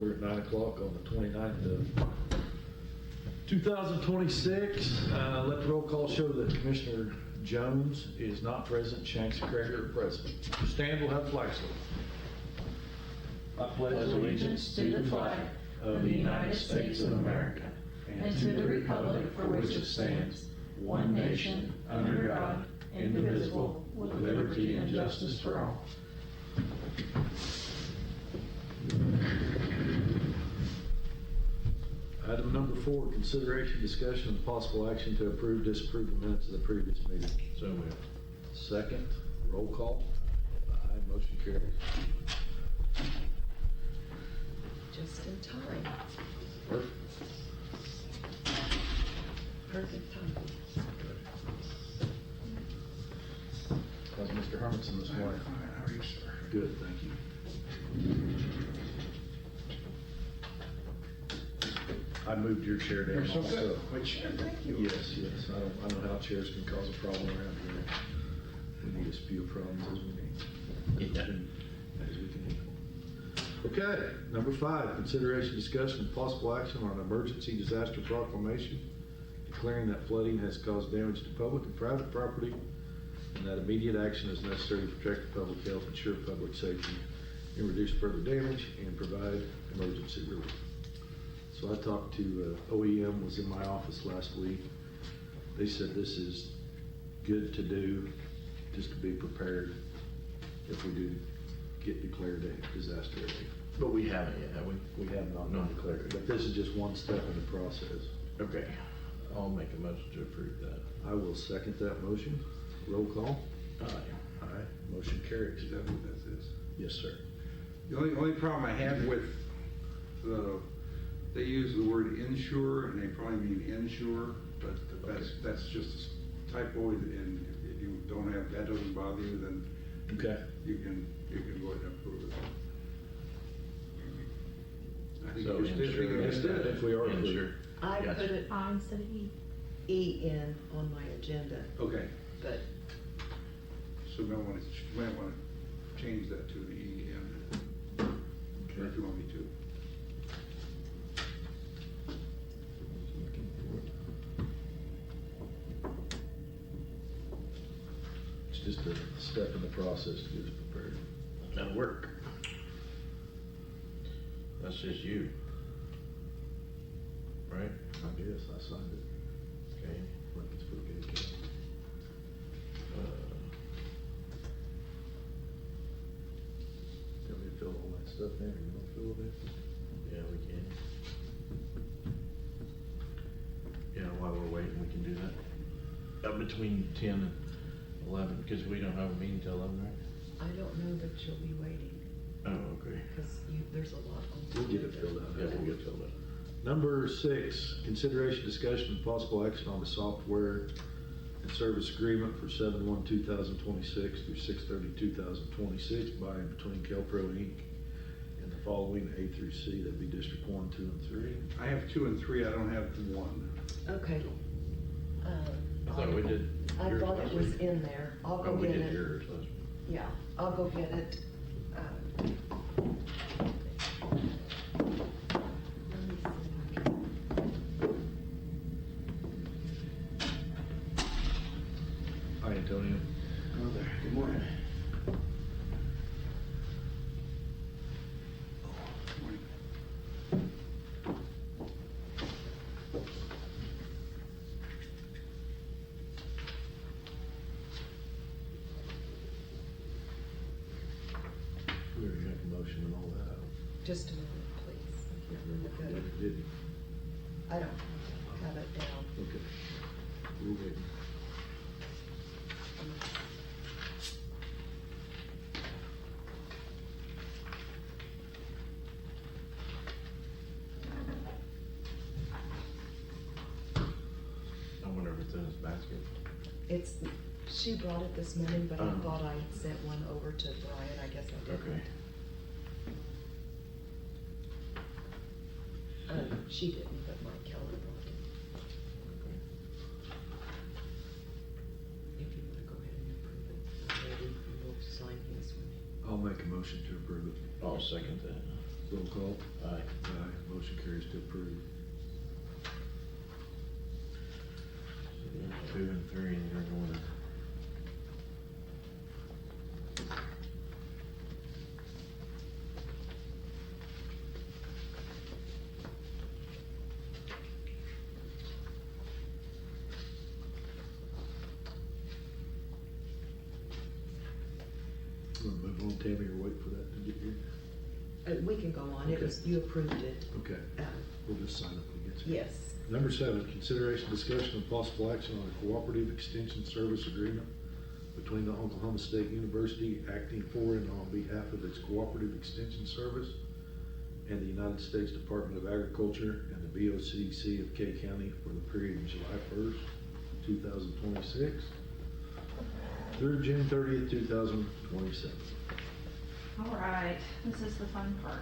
We're at 9 o'clock on the 29th of 2026. Let the roll call show that Commissioner Jones is not present, Shanks and Krager are present. Stand, we'll have flag salute. I pledge allegiance to the flag of the United States of America and to the republic for which it stands, one nation, under God, indivisible, with liberty and justice for all. Item number 4, consideration, discussion, and possible action to approve, disapprove the minutes of the previous meeting. So moved. Second, roll call. Aye, motion carries. Just in time. Perfect. Perfect time. How's Mr. Hermanson this morning? Fine, how are you, sir? Good, thank you. I moved your chair down You're so also. good. Good chair, thank you. Yes, yes. I don't know how chairs can cause a problem around here. We need as few problems as we need. As we can handle. Okay, number 5, consideration, discussion, and possible action on an emergency disaster proclamation declaring that flooding has caused damage to public and private property and that immediate action is necessary to protect the public health, ensure public safety, and reduce further damage and provide emergency relief. So I talked to OEM, was in my office last week. They said this is good to do, just to be prepared if we do get declared a disaster area. But we haven't yet, have we? We have not No. been declared, but this is just one step in the process. Okay. I'll make a motion to approve that. I will second that motion. Roll call. Aye. Aye. Motion carries. Is that what this is? Yes, sir. The only problem I have with they use the word insure, and they probably mean insure, but that's just a typo, and if you don't have, that doesn't bother you, then Okay. you can go ahead and approve it. I think So you just did. I think you just did it. If we are Insure. I Yes. put it I instead of E. in on my agenda, Okay, but so you might want to change that to the EN, or if you want me to. It's just a step in the process to get us prepared. That'll work. That's just you. Right? I guess I signed it. Okay. Look, it's pretty good. Tell me to fill all that stuff in, or you don't fill it in? Yeah, we can. Yeah, while we're waiting, we can do that. Between 10 and 11, because we don't have a meeting till 11, right? I don't know that you'll be waiting Oh, okay. because there's a lot on. We'll get it filled out. Yeah, we'll get filled up. Number 6, consideration, discussion, and possible action on the software and service agreement for 7/1/2026 through 6/30/2026 by and between Kelpro Inc. and the following A through C, that'd be District 1, 2, and 3. I have 2 and 3, I don't have 1. Okay. I thought we did. I yours thought it last was week. in there. I'll Oh, go we get did it. yours last week. Yeah, I'll go get it. Let me see. Hi, Antonio. Hello there, good morning. Morning. We already got the motion and all that. Just a minute, please. Look Good. at did he? I don't have it down. Okay. We're waiting. I wonder if it's in his basket. She brought it this morning, but I Oh. thought I sent one over to Brian. I guess I didn't. Okay. She didn't, but Mike Keller brought it. Okay. If you want to go ahead and approve it, I'm ready. We'll sign his one. I'll make a motion to approve it. I'll second that. Roll call. Aye. Aye. Motion carries to approve. 2 and 3 in your order. We'll move on, Tammy, or wait for that to get here? We can go on, it Okay. was, you approved it. Okay, we'll just sign up when it gets here. Yes. Number 7, consideration, discussion, and possible action on a cooperative extension service agreement between the Oklahoma State University acting for and on behalf of its cooperative extension service and the United States Department of Agriculture and the BOCC of K County for the period of July 1st, 2026 through June 30th, 2027. All right, this is the fun part.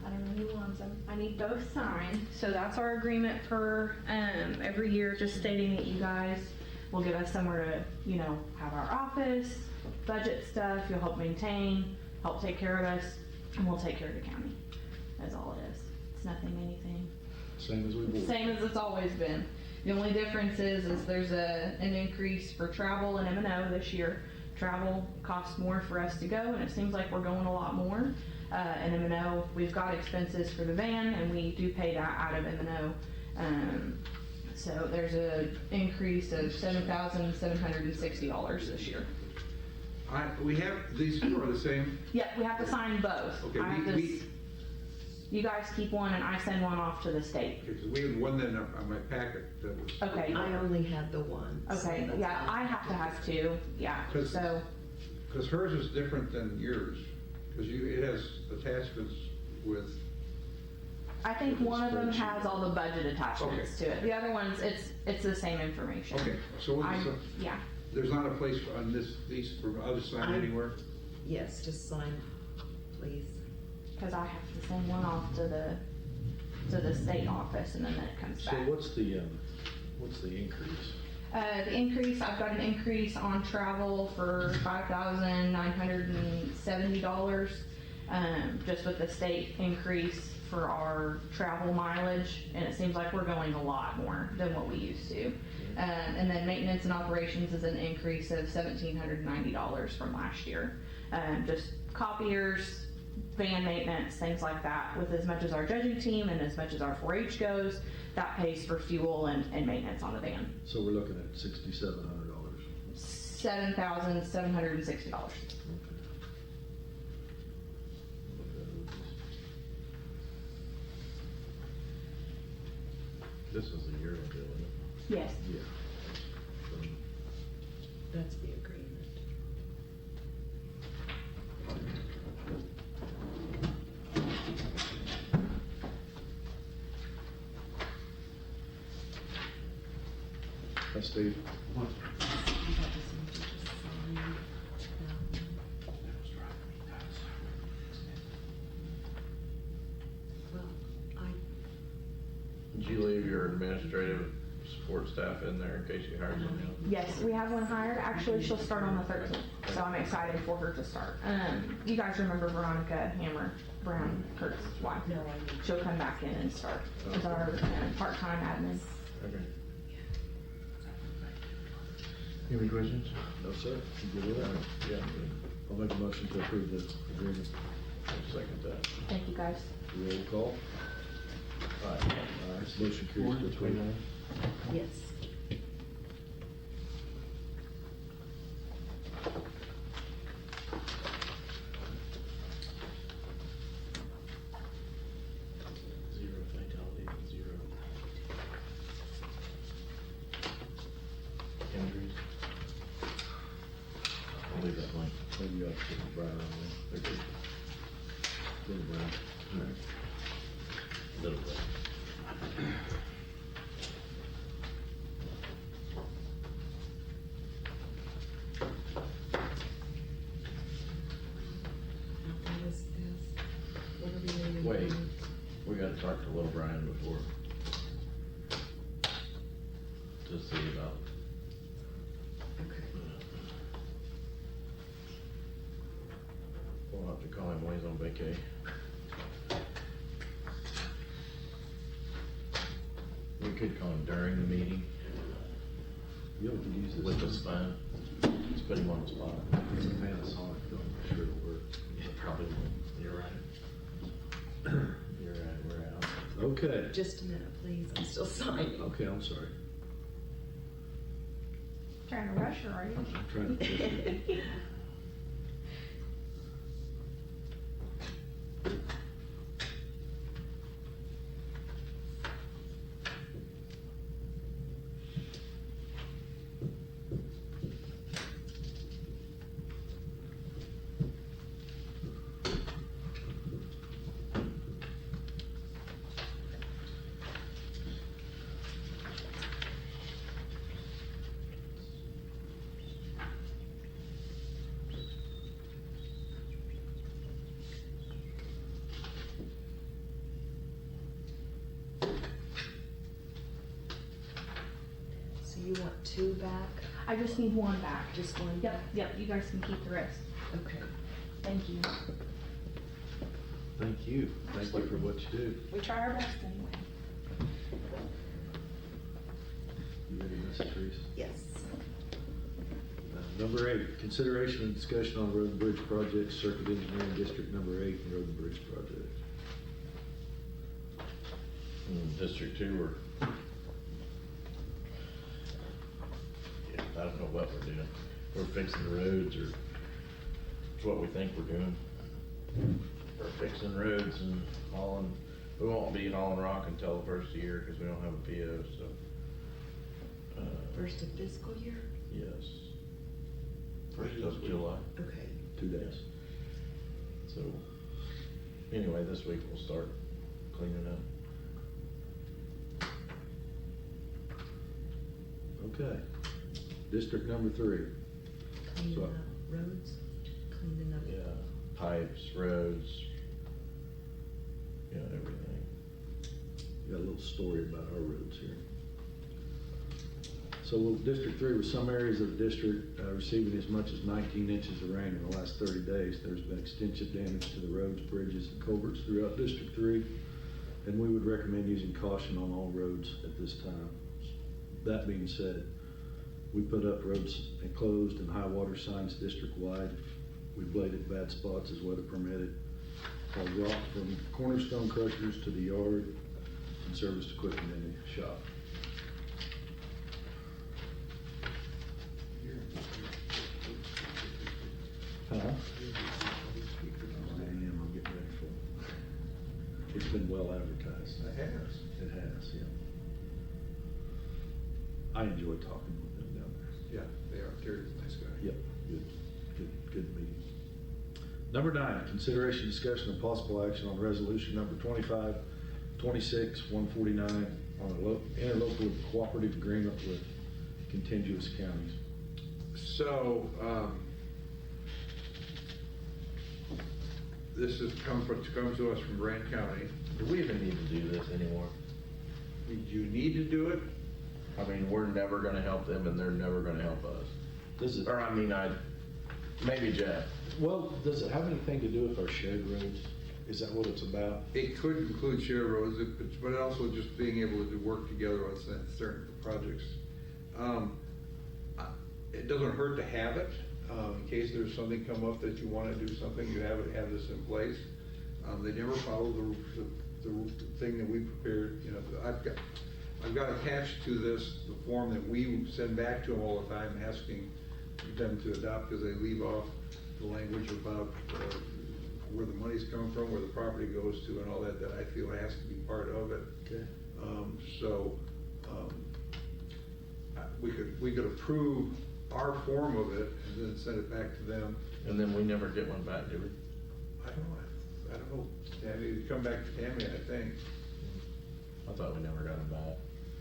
I don't know who wants them. I need both signed. So that's our agreement for every year, just stating that you guys will give us somewhere to, have our office, budget stuff, you'll help maintain, help take care of us, and we'll take care of the county. That's all it is. It's nothing, anything. Same as we were. Same as it's always been. The only difference is there's an increase for travel and M&O this year. Travel costs more for us to go, and it seems like we're going a lot more. And M&O, we've got expenses for the van, and we do pay that out of M&O. So there's an increase of $7,760 this year. We have, these two are the same. Yep, we have to sign both. Okay, I have this, you guys keep one, and I send one off to the state. Because we had one then on my packet that was. Okay. I only had the one. so Okay, that's yeah, all. I have to have two, yeah, 'Cause- so, Because hers is different than yours, because it has attachments with, I think one of them has all the budget attachments to it. The other ones, it's the same information. okay, so Yeah, there's not a place on these for others to sign anywhere? Yes, just sign, please. because I have to send one off to the state office, and then it comes So back. what's the increase? The increase, I've got an increase on travel for $5,970, just with the state increase for our travel mileage, and it seems like we're going a lot more than what we used to. And then maintenance and operations is an increase of $1,790 from last year. Just copiers, van maintenance, things like that, with as much as our judging team and as much as our 4-H goes, that pays for fuel and maintenance on the van. So we're looking at $6,700. $7,760. This is a yearly bill, isn't it? Yes. Yeah. That's the agreement. Hi, Steve. I got this one to just sign. Well, Did you leave your administrative support staff in there in case you hired someone else? Yes, we have one hired. Actually, she'll start on the 13th, so I'm excited for her to start. You guys remember Veronica Hammer, Brown Kurt's wife? No, I didn't. She'll come back in and start as our part-time admin. Okay. Any questions? No, sir. You good with that? Yeah, I'll make a motion to approve the agreement. I'll second that. Thank you, guys. Roll call. Aye. Aye. Motion carries to approve. Yes. Zero fatality, 0 injuries. I'll leave that blank. Maybe you have to put Brian on there. They're good. Little Brian. All right. Little bit. Now, what is this? What are we doing? Wait, we gotta talk to little Brian before. To see about, Okay. well, have to call him when he's on vacay. We could call him during the meeting, You don't use this. which is fine. Just put him on the spot. It's a Panasonic, though, I'm sure it'll work. It probably won't. You're right. You're right, we're out. Okay, Just a minute, please, I'm still signing. okay, I'm sorry. Trying to rush her, are you? I'm trying to. So you want two back? I just need one back. Just one? Yep, yep, you guys can keep the rest. Okay. Thank you. Thank you. Thank you for what you do. We try our best anyway. You ready, Mrs. Teresa? Yes. Number 8, consideration and discussion on road and bridge projects, Circuit Engineering District Number 8, and road and bridge projects. District 2, yeah, I don't know what we're doing. We're fixing the roads, or it's what we think we're doing. We're fixing roads and hauling, we won't be hauling rock until the first year, because we don't have a PO, so. First of fiscal year? Yes. First of July, Okay. 2 days. so, anyway, this week we'll start cleaning up. Okay. District Number 3. Cleaning So- up roads, cleaning up. Yeah, pipes, roads, you know, everything. Got a little story about our roads here. So District 3, with some areas of the district receiving as much as 19 inches of rain in the last 30 days, there's been extensive damage to the roads, bridges, and culverts throughout District 3, and we would recommend using caution on all roads at this time. That being said, we put up roads enclosed and high water signs district-wide. We bladed bad spots as weather permitted, hauled rock from cornerstone crushers to the yard, and serviced equipment in the shop. Huh? I am, I'm getting ready for it. It's been well advertised. It has. It has, yeah. I enjoy talking with them down there. Yeah, they are. Terry's a nice guy. Yep, good meeting. Number 9, consideration, discussion, and possible action on resolution number 25-26-149 on a interlocal cooperative agreement with contiguous counties. So, this has comes to us from Grant County. Do we even need to do this anymore? You need to do it. I mean, we're never gonna help them and they're never gonna help us. Does it, Or, I mean, maybe Jeff. well, does it have anything to do with our shared roads? Is that what it's about? It could include share roads, but also just being able to work together on certain projects. It doesn't hurt to have it, in case there's something come up that you wanna do something, you have this in place. They never follow the thing that we prepared, you know, I've got attached to this the form that we send back to them all the time, asking them to adopt, because they leave off the language about where the money's coming from, where the property goes to, and all that, that I feel has to be part of it. Okay. We could approve our form of it and then send it back to them. And then we never get one back, do we? I don't know, Tammy, it'd come back to Tammy, I think. I thought we never got them back.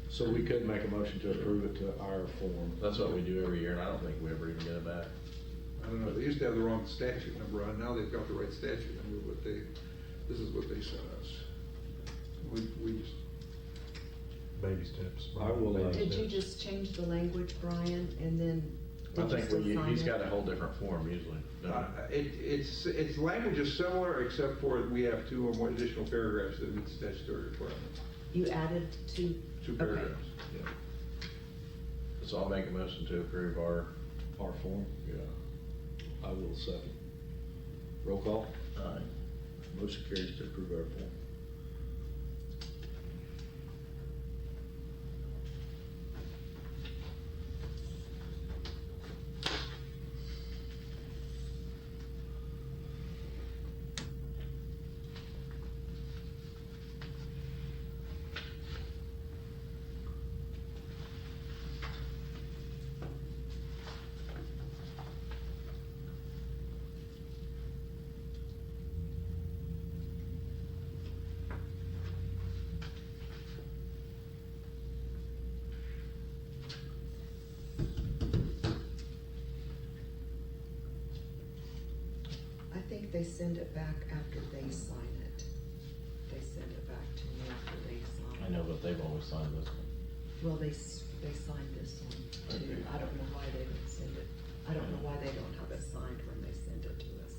So we could make a motion to approve it to our form. That's what we do every year, and I don't think we ever even get it back. I don't know, they used to have the wrong statute number on, now they've got the right statute number, but this is what they sent us. We just, Baby steps. I will, Did you just change the language, Brian, and then I Did you think still sign he's it? got a whole different form usually. doesn't Its language is similar, except for we have 2 or more additional paragraphs that meet statutory requirements. You added 2? 2 Okay. paragraphs, yeah. he? So I'll make a motion to approve our, form. yeah. I will second. Roll call. Aye. Motion carries to approve our form. I think they send it back after they sign it. They send it back to me after they sign. I know, but they've always signed this one. Well, they signed this one too. Okay. I don't know why they don't send it. I don't know why they don't have it signed when they send it to us.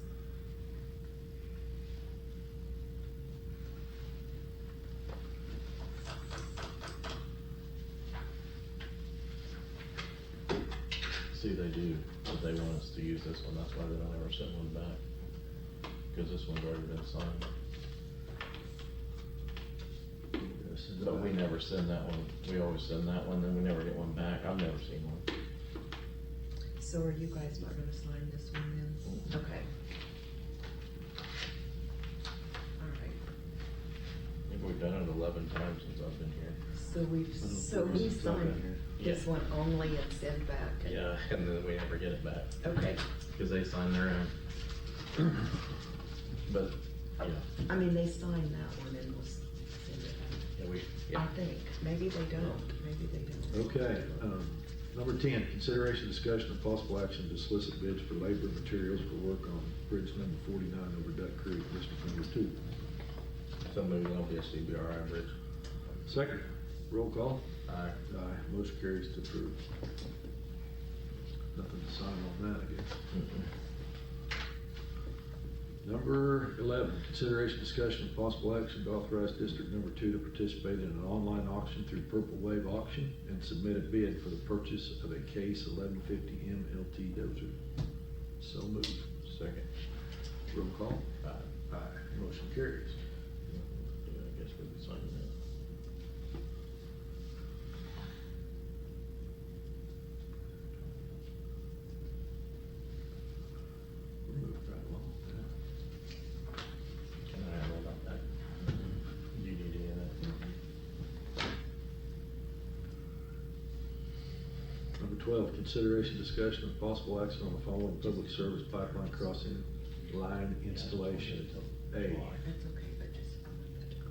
See, they do, but they want us to use this one, that's why they don't ever send one back. Cause this one's already been signed. But we never send that one, we always send that one, then we never get one back, I've never seen one. So are you guys not gonna sign this one then? Okay. All right. I think we've done it 11 times since I've been here. So we signed this Yeah. one only and send back? Yeah, and then we never get it back, Okay. cause they sign their own. But, yeah, I mean, they signed that one and we'll send it back. yeah, I think. Maybe they don't. Maybe they don't. Okay, number 10, consideration, discussion, and possible action to solicit bids for labor and materials for work on bridge number 49 over Duck Creek, District number 2. so maybe that'll be a CBRI bridge. Second, roll call. Aye. Aye, motion carries to approve. Nothing to sign on that, I guess. Number 11, consideration, discussion, and possible action to authorize District Number 2 to participate in an online auction through Purple Wave Auction and submit a bid for the purchase of a Case 1150M LT dozer. So moved. Second. Roll call. Aye. Aye, motion carries. Yeah, I guess we can sign that. We're moving right along. Can I have all that back? You need any of that? Number 12, consideration, discussion, and possible action on the following public service pipeline crossing line installation. A, That's okay, but just, I want that to go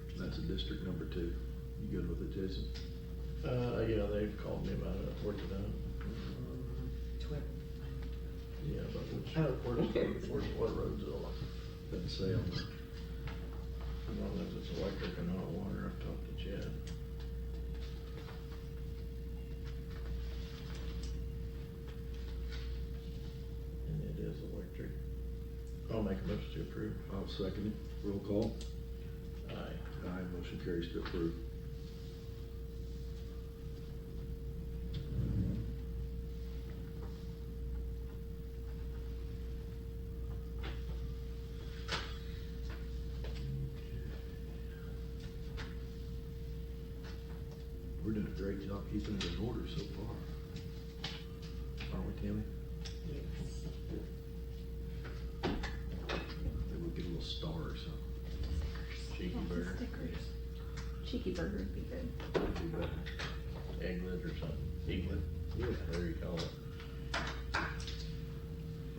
first. that's a District Number 2. You good with it, Jason? Yeah, they've called me about it, worked it out. 12. Yeah, but which, Oh. what roads it on? Doesn't say on the, As long as it's electric and hot water, I've talked to Chad. And it is electric. I'll make a motion to approve. I'll second it. Roll call. Aye. Aye, motion carries to approve. We're doing a great job keeping it in order so far. Aren't we, Tammy? Yes. Maybe we'll get a little star or something. Cheeky Lots of burger, stickers. Cheeky burger would be good. Do better. egglet or something, eaglet, Yeah. whatever you call it.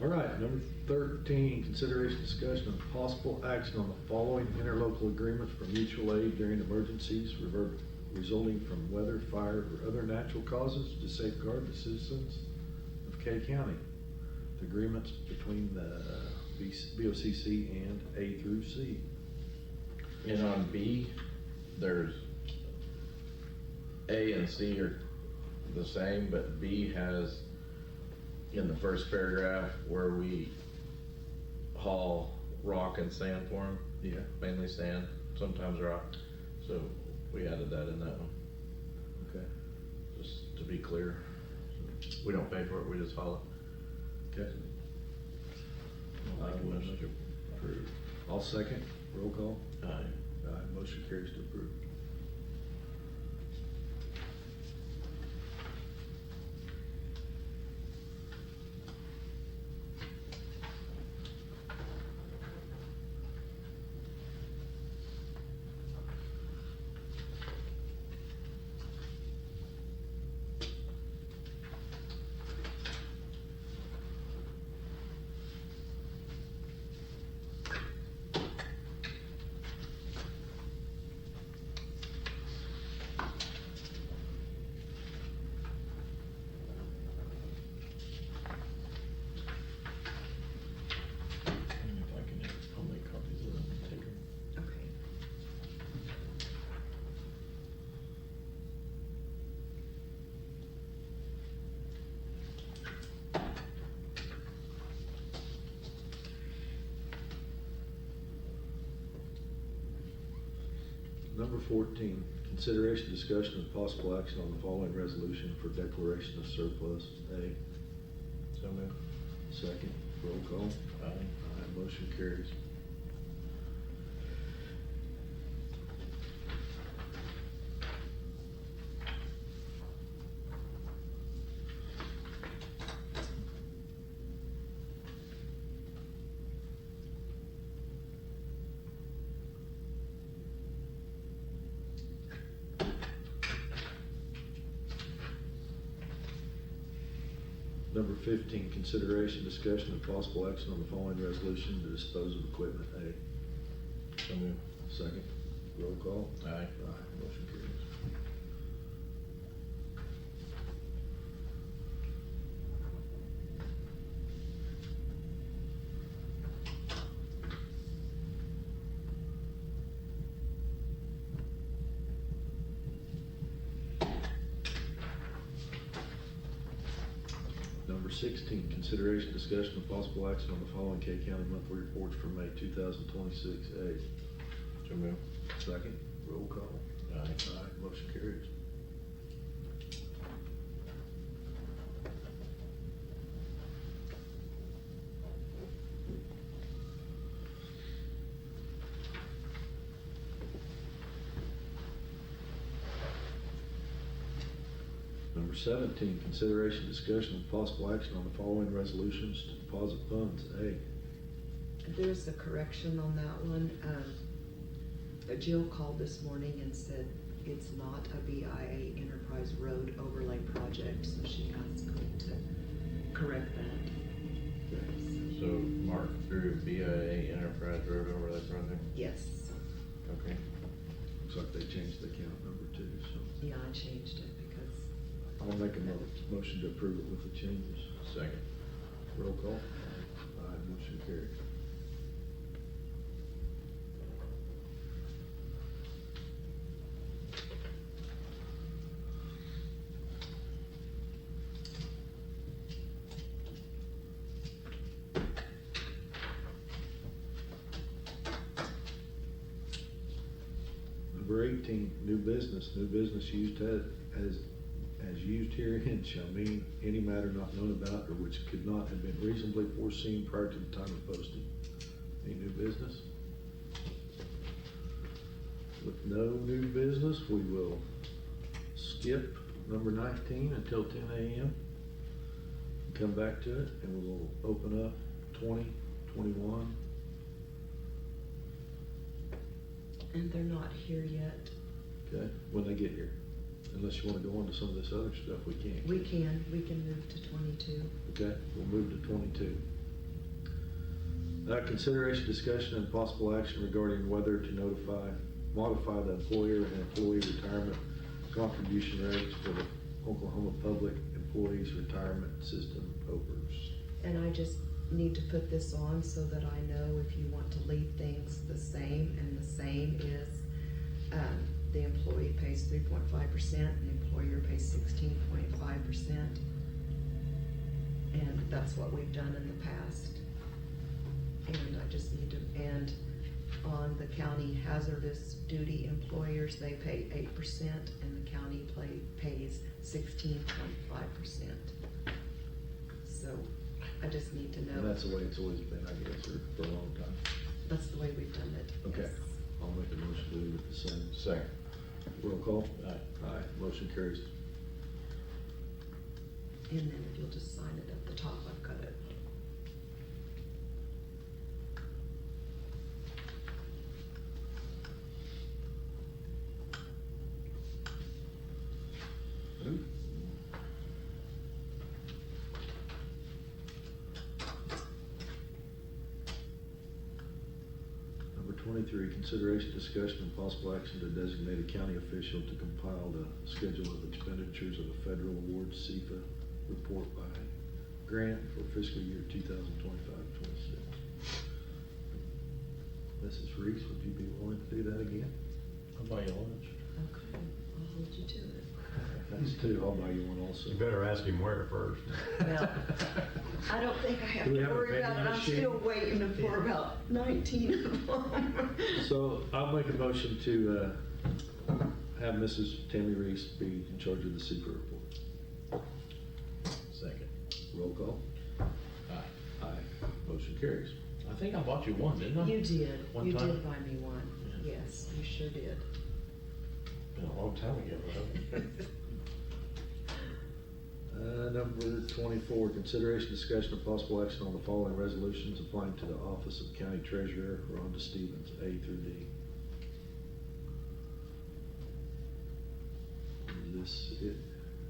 All right, number 13, consideration, discussion, and possible action on the following interlocal agreements for mutual aid during emergencies resulting from weather, fire, or other natural causes to safeguard the citizens of K County. The agreements between the BOCC and A through C. And on B, there's A and C are the same, but B has in the first paragraph where we haul rock and sand for them, Yeah, mainly sand, sometimes rock. So we added that in that one, okay, just to be clear. We don't pay for it, we just haul it. okay. I'll make a motion to approve. I'll second, roll call. Aye. Aye, motion carries to approve. And if I can, I'll make copies of them and take them. Okay. Number 14, consideration, discussion, and possible action on the following resolution for declaration of surplus. A, So move. second, roll call. Aye. Aye, motion carries. Number 15, consideration, discussion, and possible action on the following resolution to dispose of equipment. A, So move. second, roll call. Aye. Aye, motion carries. Number 16, consideration, discussion, and possible action on the following K County monthly reports for May 2026. A, So move. second, roll call. Aye. Aye, motion carries. Number 17, consideration, discussion, and possible action on the following resolutions to deposit funds. A, There's a correction on that one. Jill called this morning and said it's not a BIA Enterprise Road Overlay project, so she asked me to correct that. So Mark through BIA Enterprise Road Overlay Project? Yes, Okay. looks like they changed the account number too, so yeah, I changed it because, I'll make a motion to approve it with the changes. Second. Roll call. Aye, motion carries. Number 18, new business. New business used as used herein shall mean any matter not known about or which could not have been reasonably foreseen prior to the time of posting. Any new business? With no new business, we will skip number 19 until 10 a.m. Come back to it, and we will open up 20, 21. and they're not here yet. Okay, when they get here. Unless you wanna go on to some of this other stuff, we can't. We can move to 22. Okay, we'll move to 22. Consideration, discussion, and possible action regarding whether to modify the employer and employee retirement contribution rates for the Oklahoma Public Employees Retirement System, OPERS. And I just need to put this on so that I know if you want to leave things the same, and the same is, the employee pays 3.5%, the employer pays 16.5%. And that's what we've done in the past. And I just need to, and on the county hazardous duty employers, they pay 8%, and the county pays 16.5%. So I just need to know. And that's the way it's always been, I guess, or for a long time. That's the way we've done it. Okay, yes. I'll make a motion to leave it the same. Second. Roll call? Aye. Aye, motion carries. And then if you'll just sign it at the top, I've got it. Ooh. Number 23, consideration, discussion, and possible action to designate a county official to compile the schedule of expenditures of a federal award CFA report by grant for fiscal year 2025-26. Mrs. Reese, would you be willing to do that again? I'll buy you lunch. Okay, I'll hold you to it. Thanks too, I'll buy you one also. You better ask him where first. Well, I don't think I have Do we to have a worry about it. vending I'm machine? still waiting for about 19 of them. So I'll make a motion to have Mrs. Tammy Reese be in charge of the CFA report. Second. Roll call. Aye. Aye. Motion carries. I think I bought you one, didn't I? You did. One You time? did buy me one. Yeah. Yes, you sure did. Been a long time ago, though. Number 24, consideration, discussion, and possible action on the following resolutions applying to the office of County Treasurer, Rhonda Stevens, A through D. Is this it?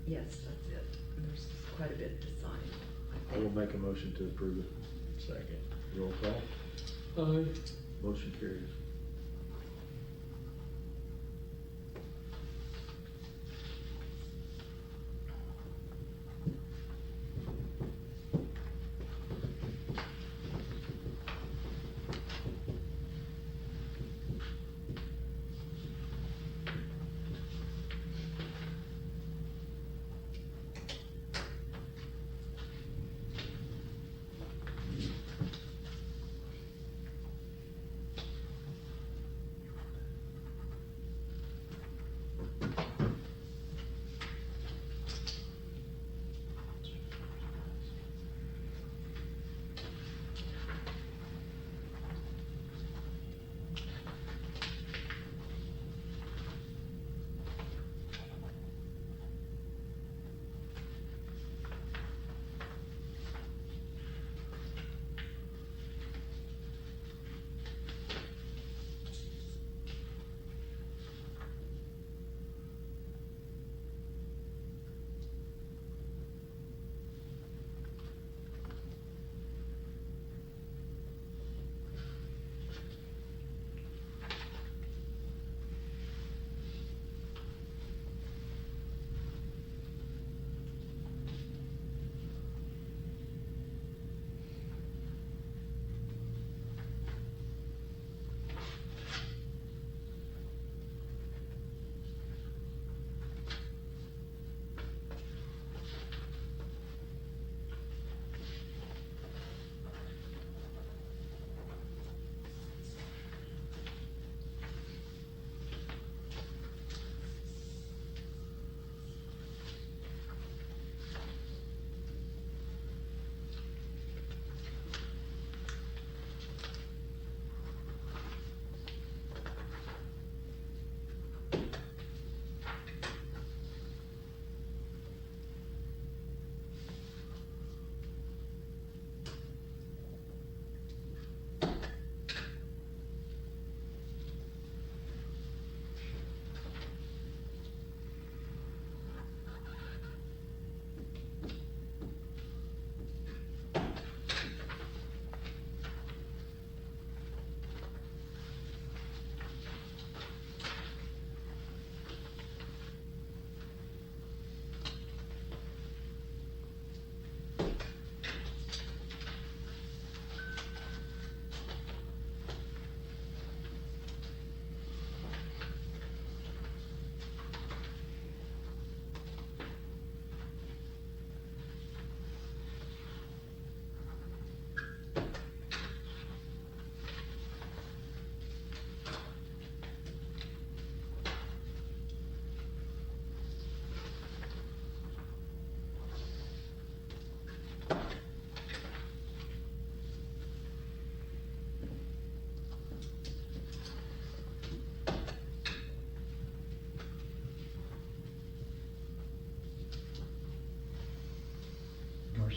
Yes, that's it. There's quite a bit to sign. I will make a motion to approve it. Second. Roll call. Aye. Motion carries.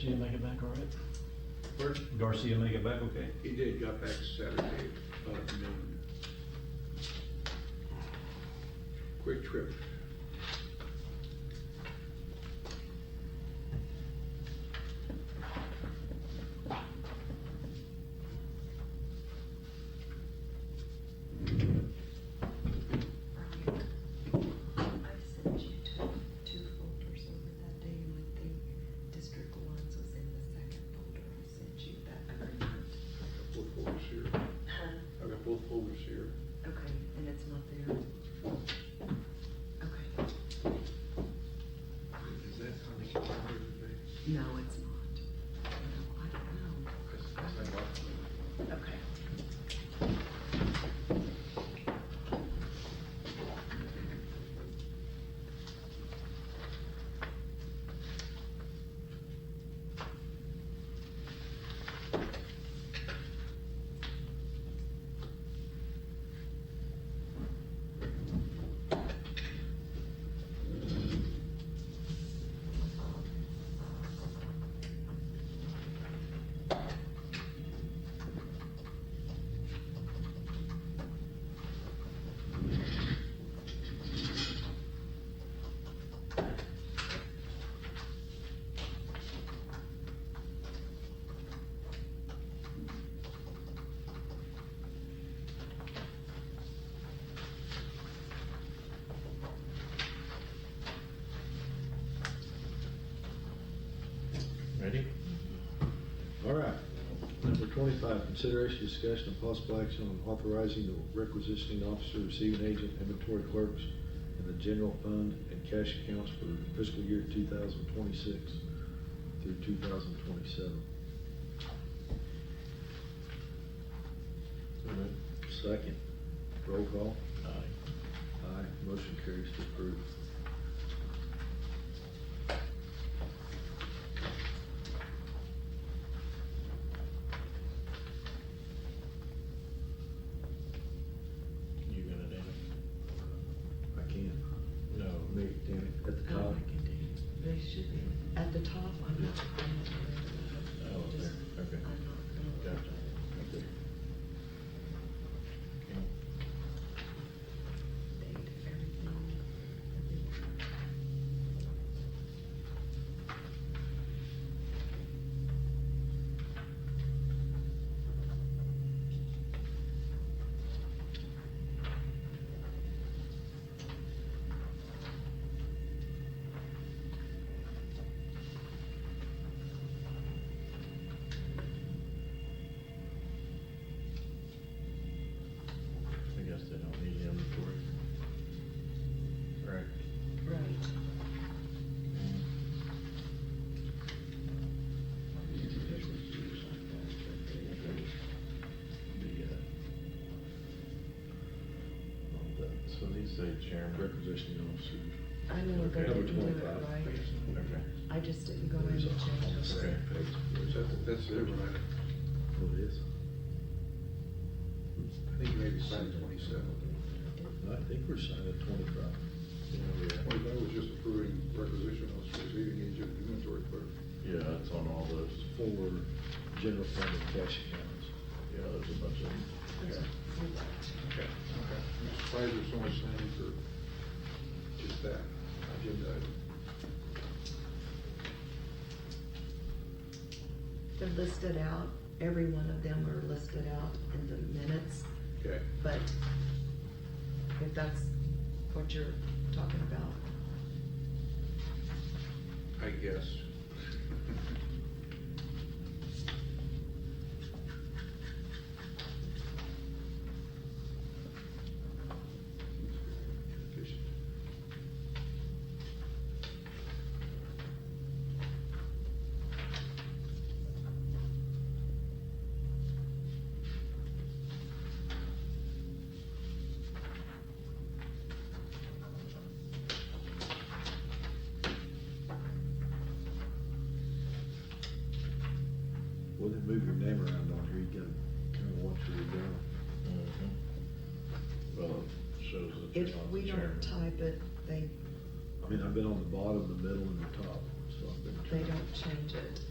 Garcia make it back all right? Pardon? Garcia make it back okay? He did, got back Saturday, about noon. Quick trip. I sent you two folders over that day, and I think District One's was in the second folder. I sent you that agreement. I got both folders here. Huh? I got both folders here. Okay, and it's not there? Okay. Is that on the calendar today? No, it's not. No, I don't know. I got Okay. Ready? All right. Number 25, consideration, discussion, and possible action on authorizing the requisitioning officer, receiving agent, inventory clerks, and the general fund and cash accounts for fiscal year 2026 through 2027. So moved. Second. Roll call. Aye. Aye. Motion carries to approve. You gonna do it? I can. No. Me, Danny, at the Oh, top. I can do. They should be. At the top, I'm not. Oh, there, okay. I'm not. Gotcha. Okay. Okay. Date, everything. I guess they don't need inventory. Right. Right. So these say chairman. Requisitioning officer. I know, they Okay. didn't do it Number 25. right. Okay. I just didn't go in and It's on change the it. second page. That's the different item. Oh, it is? I think maybe sign 27. I think we're signing 25. Yeah, 25 was just approving requisition of receiving agent inventory clerk. Yeah, it's on all those. for general fund and cash accounts. Yeah, there's a bunch of them. There's a full lot. Okay. I'm surprised there's so much signing for just that agenda item. They're listed out, every one of them are listed out in the minutes, Okay. but if that's what you're talking about. I guess. Well, then move your name around on here, you gotta kind of watch where you're going. Well, it shows that If you're not we the don't chairman. type it, they I mean, I've been on the bottom, the middle, and the top, so I've been trying. don't change it.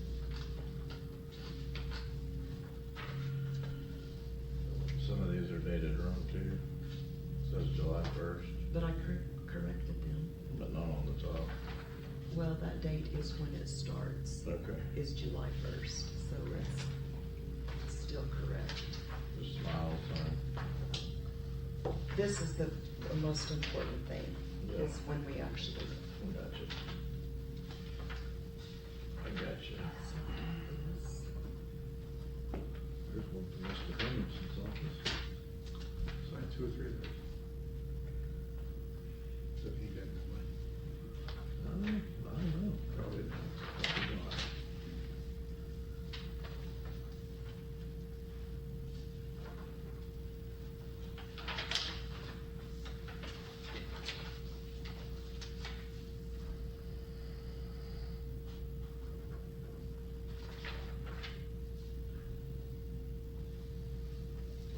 dated wrong too. Says July 1st, But I corrected them. but not on the top. Well, that date is when it starts, Okay. is July 1st, so it's still correct. The smile sign. This is the most important thing, Yeah. is when we actually. Gotcha. I gotcha. This. There's one for Mr. Henderson's office. Sign 2 or 3 of those. So if you need that money, I don't know. probably not. Probably not.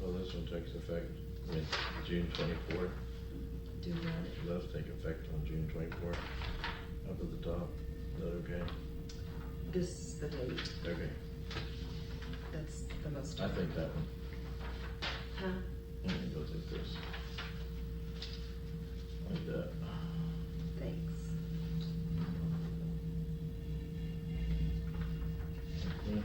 Well, this one takes effect in June 24th. Do what? It does take effect on June 24th. Up at the top. Is that okay? This is the date, Okay. that's the most. I think that one. Huh? I'm gonna go take this. Like that. Thanks. Yeah.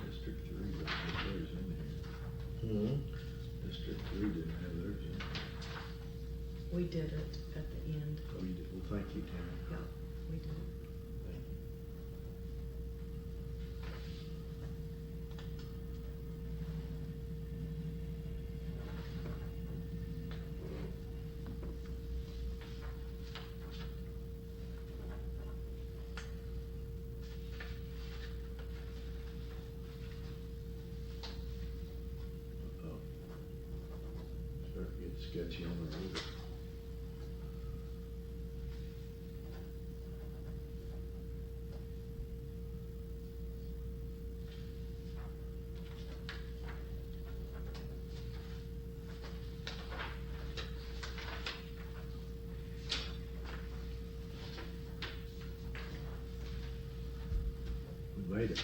District 3 doesn't have theirs in here. Hmm. District 3 didn't have theirs in here. We did it at the end. Oh, you did, well, thank you, Tammy. Yeah, we did it. Thank you. Uh-oh. Start to get sketchy on the road. We made it.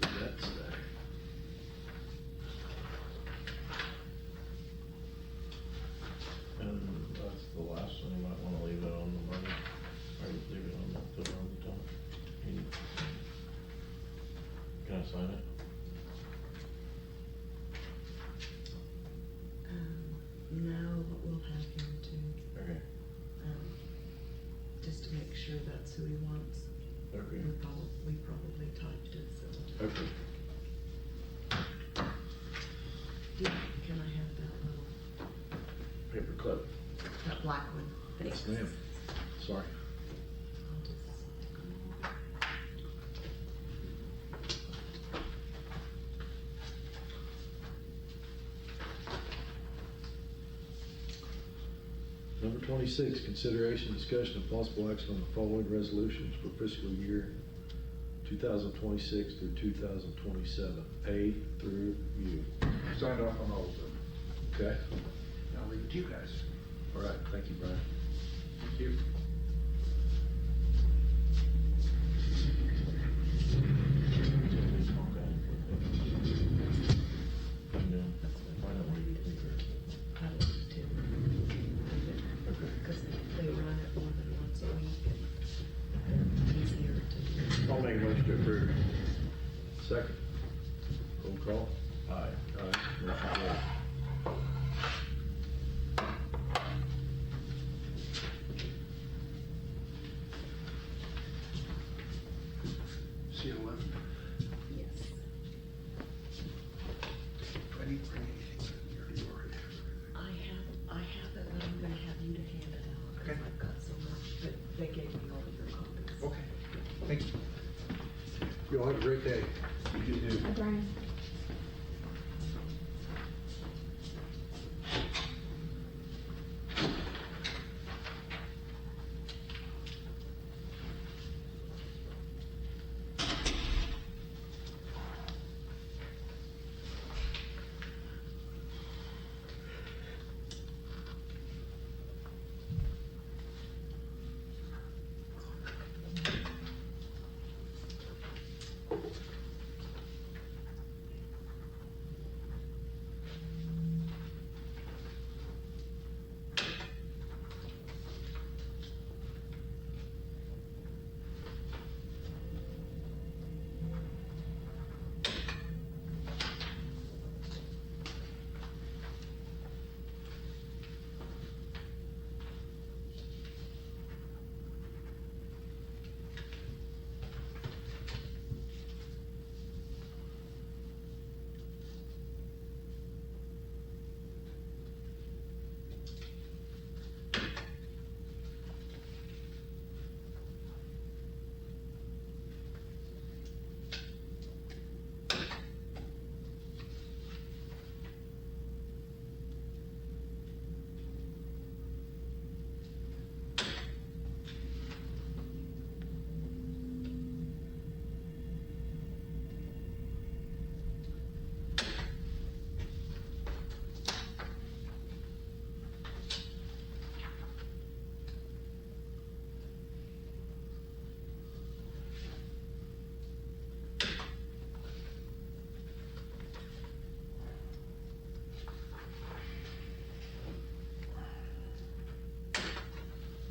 That's that. And that's the last one, you might wanna leave it on the money, or leave it on the, put it on the top. Can I sign it? No, but we'll have him too, Okay, just to make sure that's who he wants. okay, We probably typed it, so. okay. Can I have that little, Paper clip. that black one? Yes, Thanks. ma'am. Sorry. I'll just- Number 26, consideration, discussion, and possible action on the following resolutions for fiscal year 2026 through 2027, A through U. Signed off on all of them. Okay, I'll leave it to you guys. all right, thank you, Brian. Thank you. Why don't we leave it? I would too. Because they run it more than once a week and easier to do. I'll make a motion to approve. Second. Roll call. Aye. Aye, motion carried. See you at 11. Yes. I didn't bring anything. You already have I have it, but I'm gonna have you to hand it out, because Okay. I've got so much, but they gave me all of your copies. everything. Okay, thank you. You all have a great day. You do. Hi, Brian.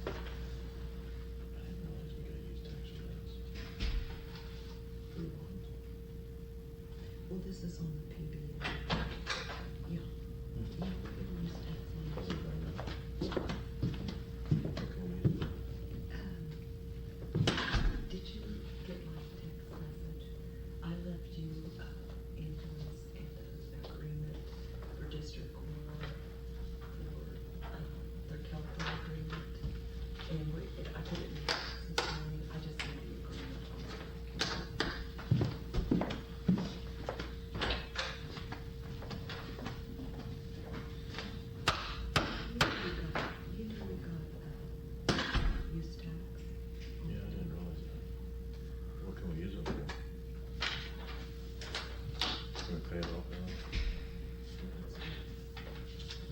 I didn't realize we gotta use tax credits. Food ones. Well, this is on the PBA. Yeah. Yeah, we're gonna use that How's one. it going now? What can we use it? Did you get my text message? I left you, invoice and an agreement for District One for, their California agreement. And I put it in this morning, I just need the agreement on it. You know we got, use tax. Yeah, I didn't realize that. What can we use it for? Can we pay it off now?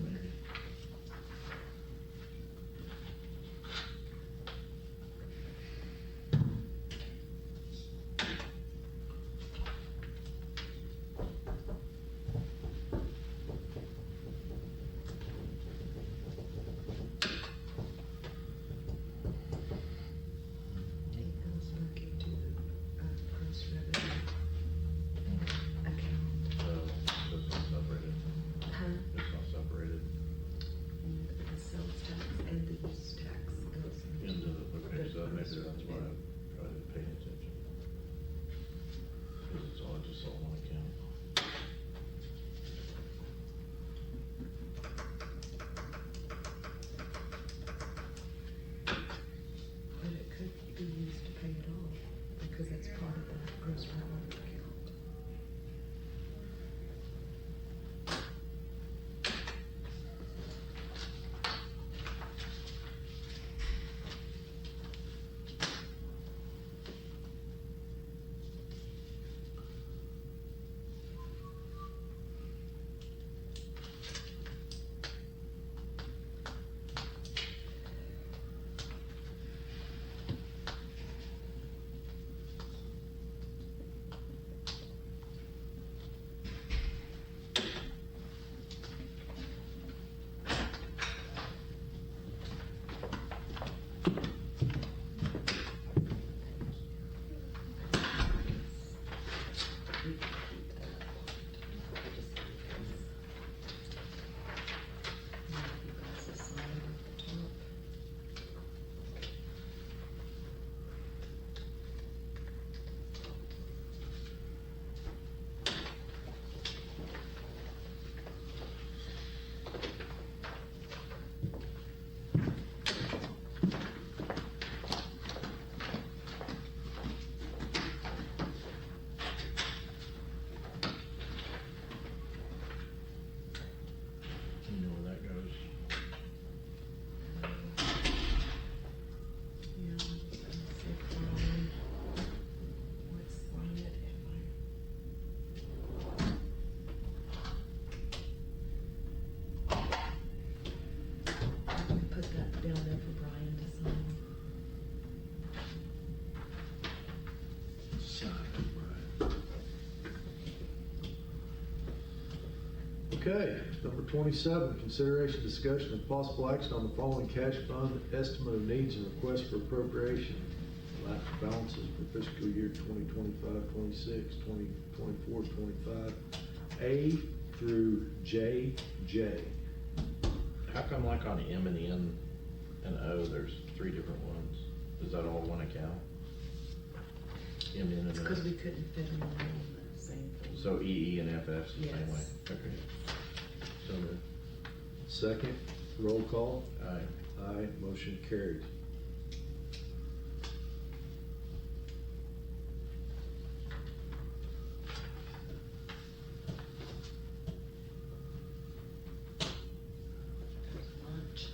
Maybe. It goes back into the, gross revenue account. So it's not separated. Huh? It's not separated And the sales tax and the use tax goes into the, okay, so maybe gross that's why revenue. I probably didn't pay attention. Cause it's all just all one account. But it could be used to pay it off, because it's part of the gross revenue account. Okay, number 27, consideration, discussion, and possible action on the following cash fund estimate of needs and request for appropriation. Last balances for fiscal year 2025, 26, 2024, 25, A through JJ. How come like on M and N and O, there's three different ones? Is that all one account? M, N, It's and because O? we couldn't fit them all in the same thing. So E, and FF's the same way? Yes. Okay. So moved. Second, roll call. Aye. Aye, motion carries. Lunch.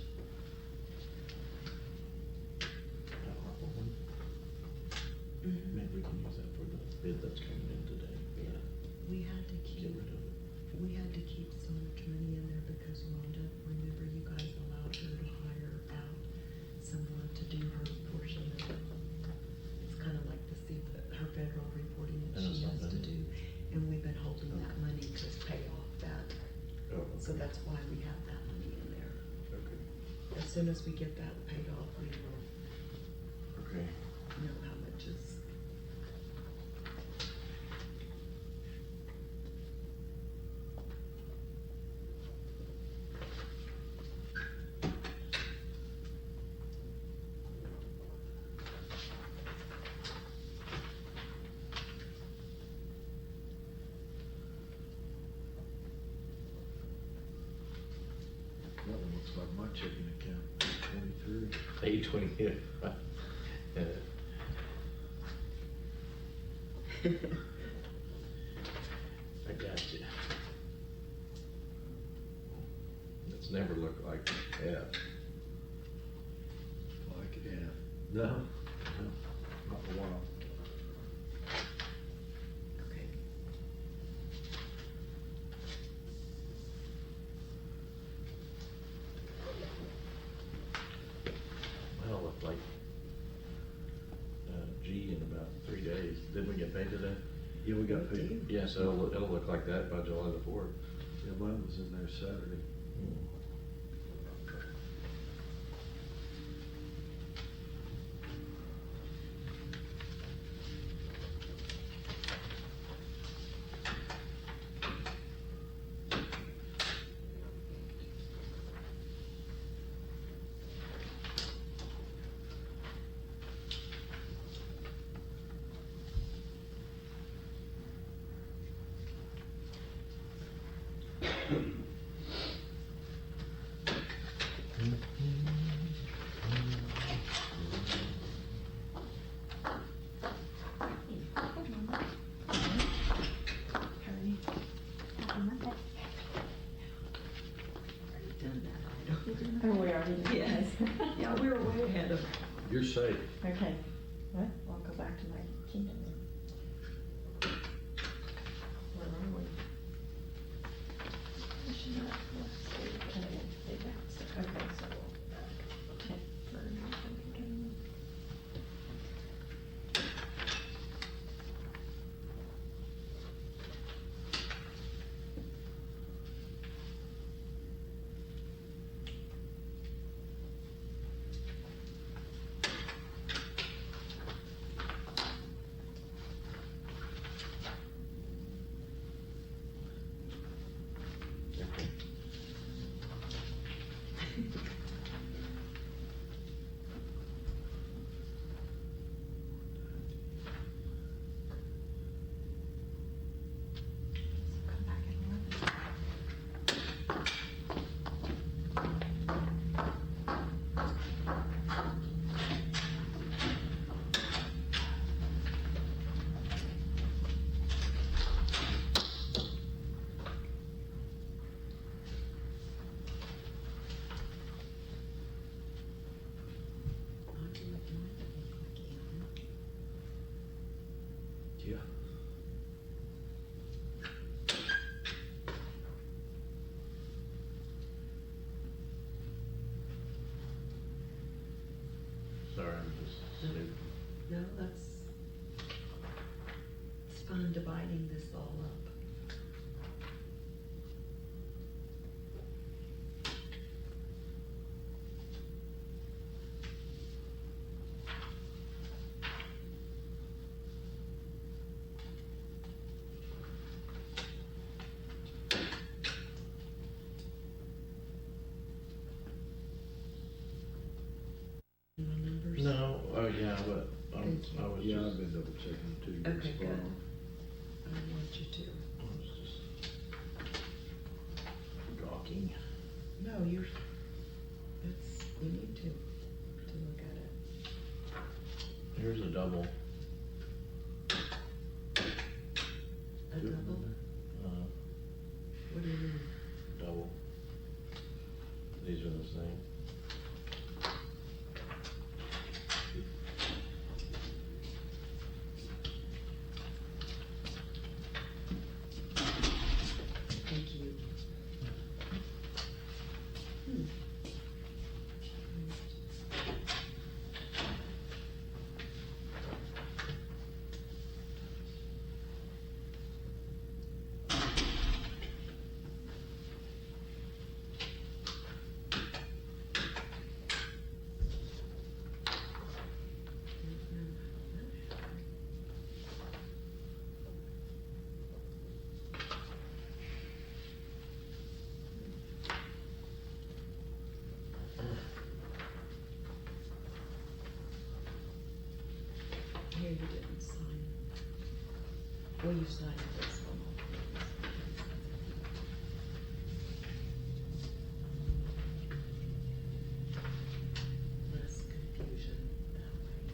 Maybe we can use that for the bid that's coming in today. Yeah. We had to Get keep, rid of it. we had to keep so much money in there because Rhonda, remember you guys allowed her to hire out someone to do her portion of it. It's kind of like her federal reporting that And it's she not has to done. do. And we've been holding that money to pay off that. Oh, So okay. that's why we have that money in there. Okay. As soon as we get that paid off, we will Okay. know how much is. That one looks like my checking account, 23. 820. I got you. It's never looked like F. Like, yeah. No, no, not in a while. Okay. Well, look like G in about 3 days. Didn't we get paid today? Yeah, we got paid. Yeah, so it'll look like that by July the 4th. Yeah, mine was in there Saturday. Already done that item. Oh, we already did. Yes. Yeah, we were way ahead of. You're safe. Okay, well, I'll go back to my kingdom then. Where are we? Okay, so we'll check for nothing. Come back in 11. Yeah. Sorry, I'm just snooping. No, it's fun dividing this all up. Yeah, but Thank you. I was Yeah, I've just, been double checking too. You're Okay, spot good. on. I want you to. I was just gawking. No, you need to look at it. Here's a double. A double? Uh, What do you mean? double. These are the same. Thank you. Hmm. Here, you didn't sign. Well, you signed this one. Less confusion that way.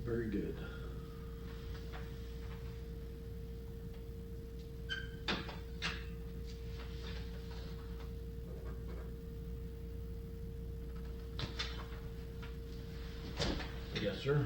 Very good. Yes, sir.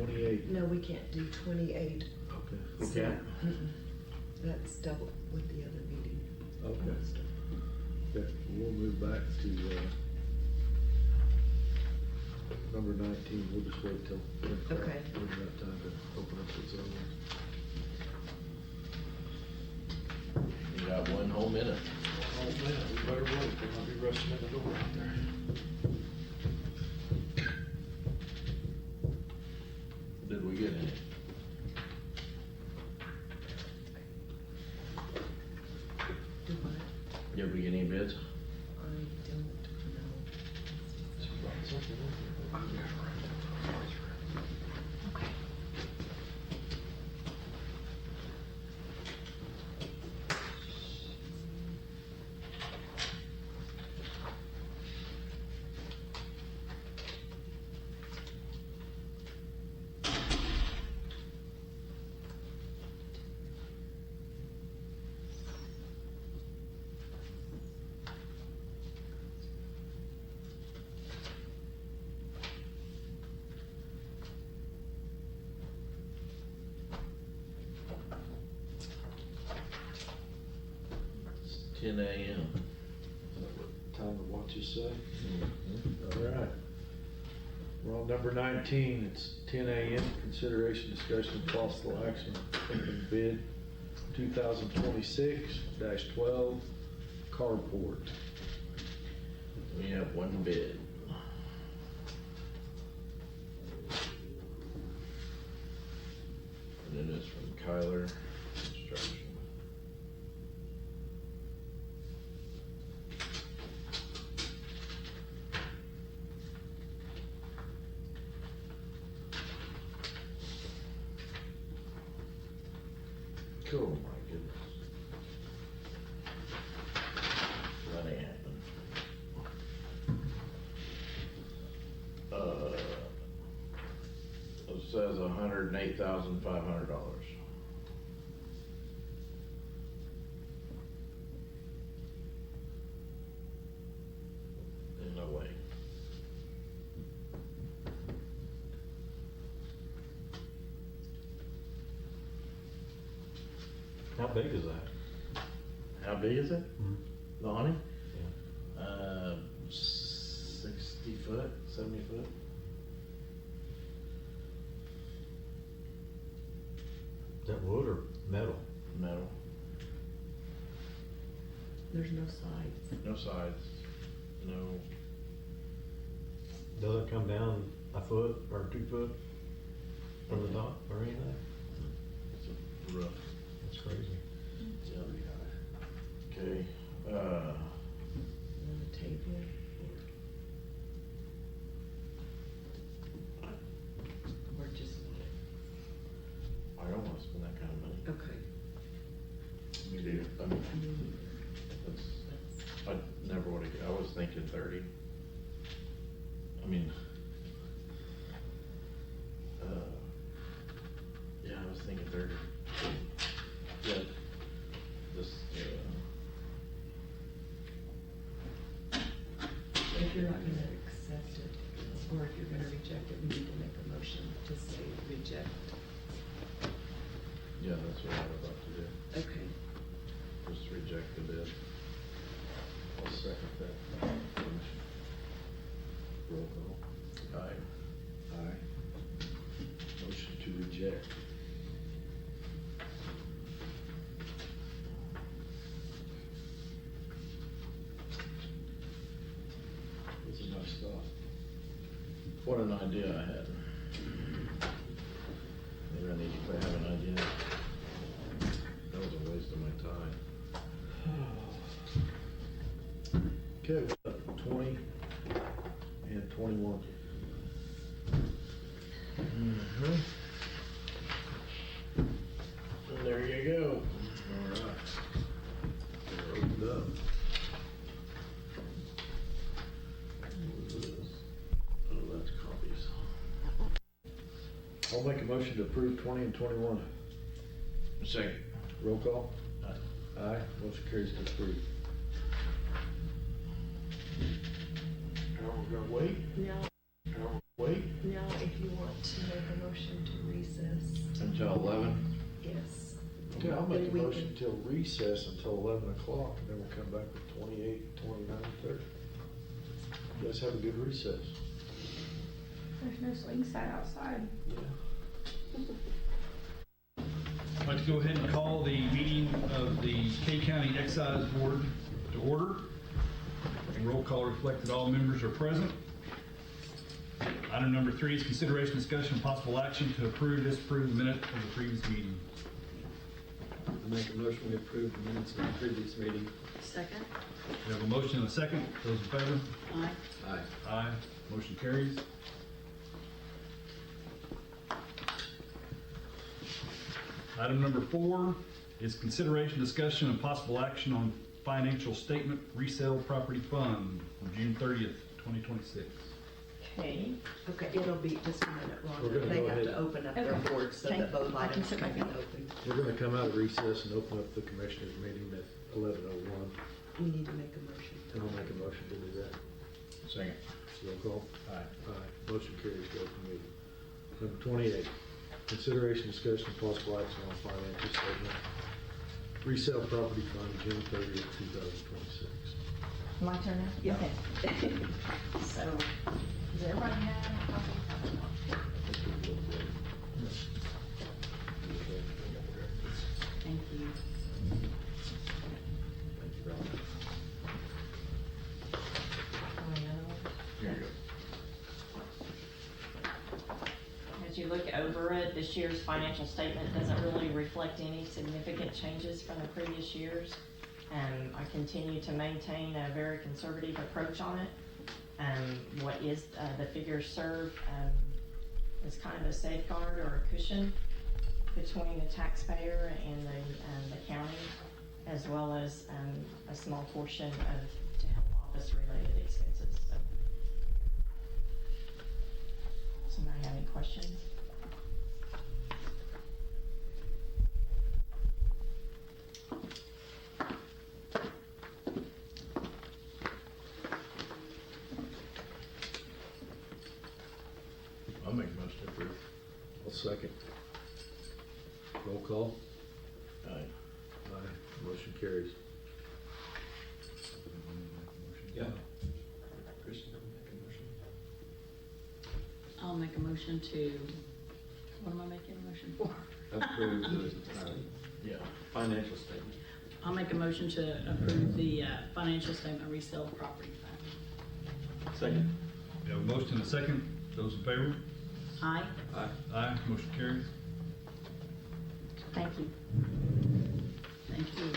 28. No, we can't do 28. Okay. Okay. That's double with the other meeting. Okay. Okay, we'll move back to, number 19. We'll just wait till 10 o'clock. Okay. We've got time to open up the zone. You got one whole minute. Oh, man, we better wait. They might be rushing in the door out there. Did we get any? Do what? Did we get any bids? I don't know. It's 10 a.m. Is that what time the watches say? Mm-hmm. All right. We're on number 19. It's 10 a.m. Consideration, discussion, and possible action on bid 2026-12 carport. We have one bid. And it is from Kyler Construction. Cool, my goodness. That ain't happening. It says $108,500. No way. How big is that? How big is it? The awning? Yeah. 60 foot, 70 foot. Is that wood or metal? Metal, There's no sides. no sides, no, Does it come down a foot or 2 foot from the top or anything? it's a roof. That's crazy. Okay, On the table. Or just, I don't wanna spend that kind of money. okay. Me neither. I mean, I never would've, I was thinking 30. I mean, yeah, I was thinking 30. Yeah, this, If you're not gonna accept it, or if you're gonna reject it, we need to make a motion to say reject. yeah, that's what I'm about to do, Okay. just reject the bid. I'll second that. Roll call. Aye. Aye. Motion to reject. That's a nice thought. What an idea I had. Maybe I need to have an idea. That was a waste of my time. Okay, we're up to 20 and 21. Mm-hmm. And there you go. All right. They're opened up. What is this? Oh, that's copies. I'll make a motion to approve 20 and 21. Second. Roll call. Aye. Aye, motion carries to approve. Now we're gonna wait. Now, Wait. now, if you want to make a motion to recess. Until 11? Yes. Yeah, I'll make a Then we motion can- until recess until 11 o'clock, and then we'll come back with 28, 29, 30. You guys have a good recess. There's no swing set outside. Yeah. I'd like to go ahead and call the meeting of the K County Excise Board to order. And roll call reflect that all members are present. Item number 3 is consideration, discussion, and possible action to approve, disapprove the minute of the previous meeting. I make a motion we approve the minutes of the previous meeting. Second? We have a motion and a second. Those in favor? Aye. Aye. Aye. Motion carries. Item number 4 is consideration, discussion, and possible action on financial statement resale property fund on June 30th, 2026. Okay. Okay, it'll be just a minute We're longer. gonna They go have ahead. to open up their Okay. boards so Okay. that both I can items sit can back be down. open. We're gonna come out of recess and open up the commissioners' meeting at 11:01. We need to make a motion. And I'll make a motion to do that. Second. Roll call. Aye. Aye. Motion carries to open meeting. Number 28, consideration, discussion, and possible action on financial statement, resale property fund, June 30th, 2026. My turn now? Yeah. Okay. So, does everybody have a copy? Thank you. Thank you, Ron. Here you go. As you look over it, this year's financial statement doesn't really reflect any significant changes from the previous years. I continue to maintain a very conservative approach on it. What is, the figures serve as kind of a safeguard or a cushion between the taxpayer and the county, as well as a small portion to help office-related expenses. So, somebody have any questions? I'll make a motion to approve. I'll second. Roll call. Aye. Aye. Motion carries. Yeah. Kristen, make a motion. I'll make a motion to, what am I making a motion for? Approve the Yeah. financial statement. I'll make a motion to approve the financial statement resale property fund. Second. We have a motion and a second. Those in favor? Aye. Aye. Aye. Motion carries. Thank you. Thank you.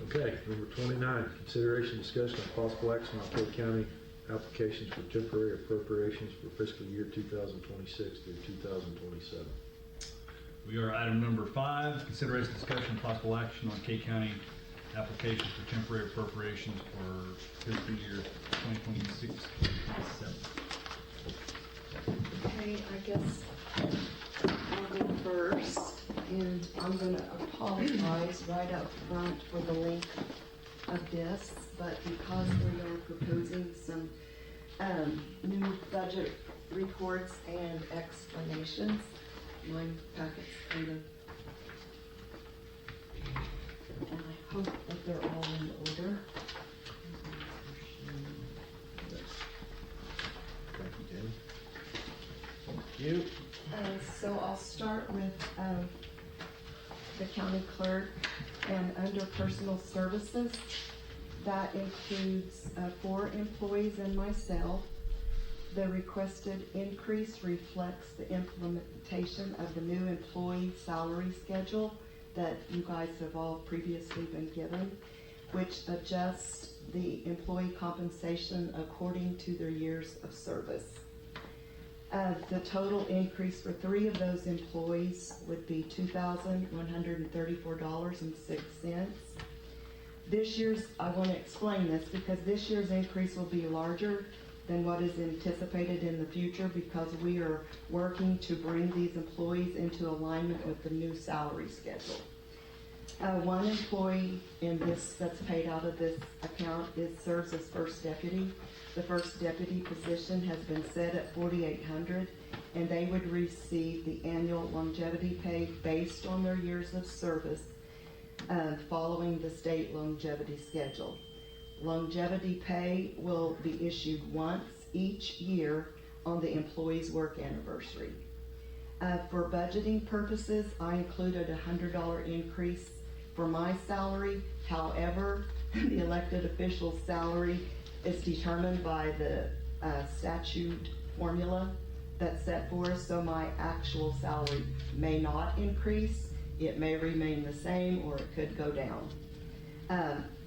Okay, number 29, consideration, discussion, and possible action on Polk County applications for temporary appropriations for fiscal year 2026 through 2027. We are at item number 5, consideration, discussion, and possible action on K County applications for temporary appropriations for fiscal year 2026, 2027. Okay, I guess I'll go first, and I'm gonna apologize right up front for the length of this, but because we are proposing some new budget reports and explanations, my packet's kind of, and I hope that they're all in order. Thank you, Tammy. Thank you. So I'll start with the county clerk, and under personal services, that includes 4 employees and myself. The requested increase reflects the implementation of the new employee salary schedule that you guys have all previously been given, which adjusts the employee compensation according to their years of service. The total increase for 3 of those employees would be $2,134.06. This year's, I want to explain this because this year's increase will be larger than what is anticipated in the future because we are working to bring these employees into alignment with the new salary schedule. One employee in this, that's paid out of this account, serves as first deputy. The first deputy position has been set at $4,800, and they would receive the annual longevity pay based on their years of service, following the state longevity schedule. Longevity pay will be issued once each year on the employee's work anniversary. For budgeting purposes, I included a $100 increase for my salary. However, the elected official's salary is determined by the statute formula that's set for us, so my actual salary may not increase. It may remain the same, or it could go down.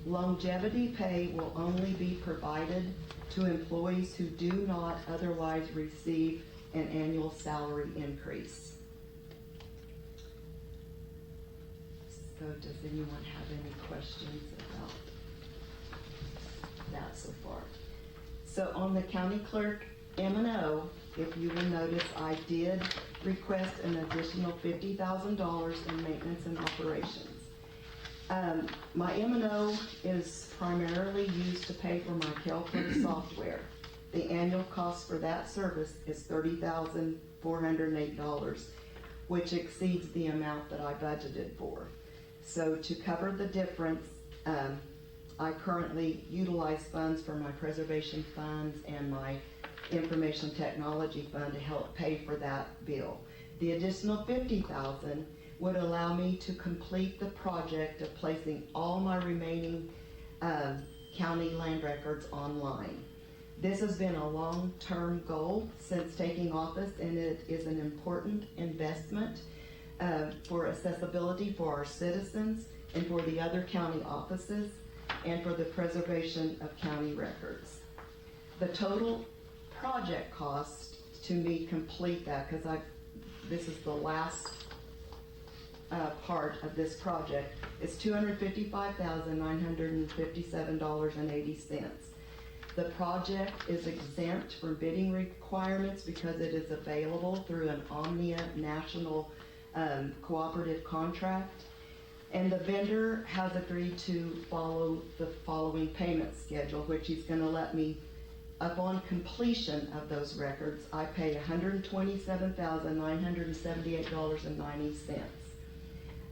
Longevity pay will only be provided to employees who do not otherwise receive an annual salary increase. So does anyone have any questions about that so far? So on the county clerk M&O, if you will notice, I did request an additional $50,000 in maintenance and operations. My M&O is primarily used to pay for my Kelcom software. The annual cost for that service is $30,408, which exceeds the amount that I budgeted for. So to cover the difference, I currently utilize funds from my preservation funds and my information technology fund to help pay for that bill. The additional $50,000 would allow me to complete the project of placing all my remaining county land records online. This has been a long-term goal since taking office, and it is an important investment for accessibility for our citizens and for the other county offices and for the preservation of county records. The total project cost to me complete that, because this is the last part of this project, is $255,957.80. The project is exempt from bidding requirements because it is available through an Omnia national cooperative contract, and the vendor has agreed to follow the following payment schedule, which he's going to let me, upon completion of those records, I pay $127,978.90.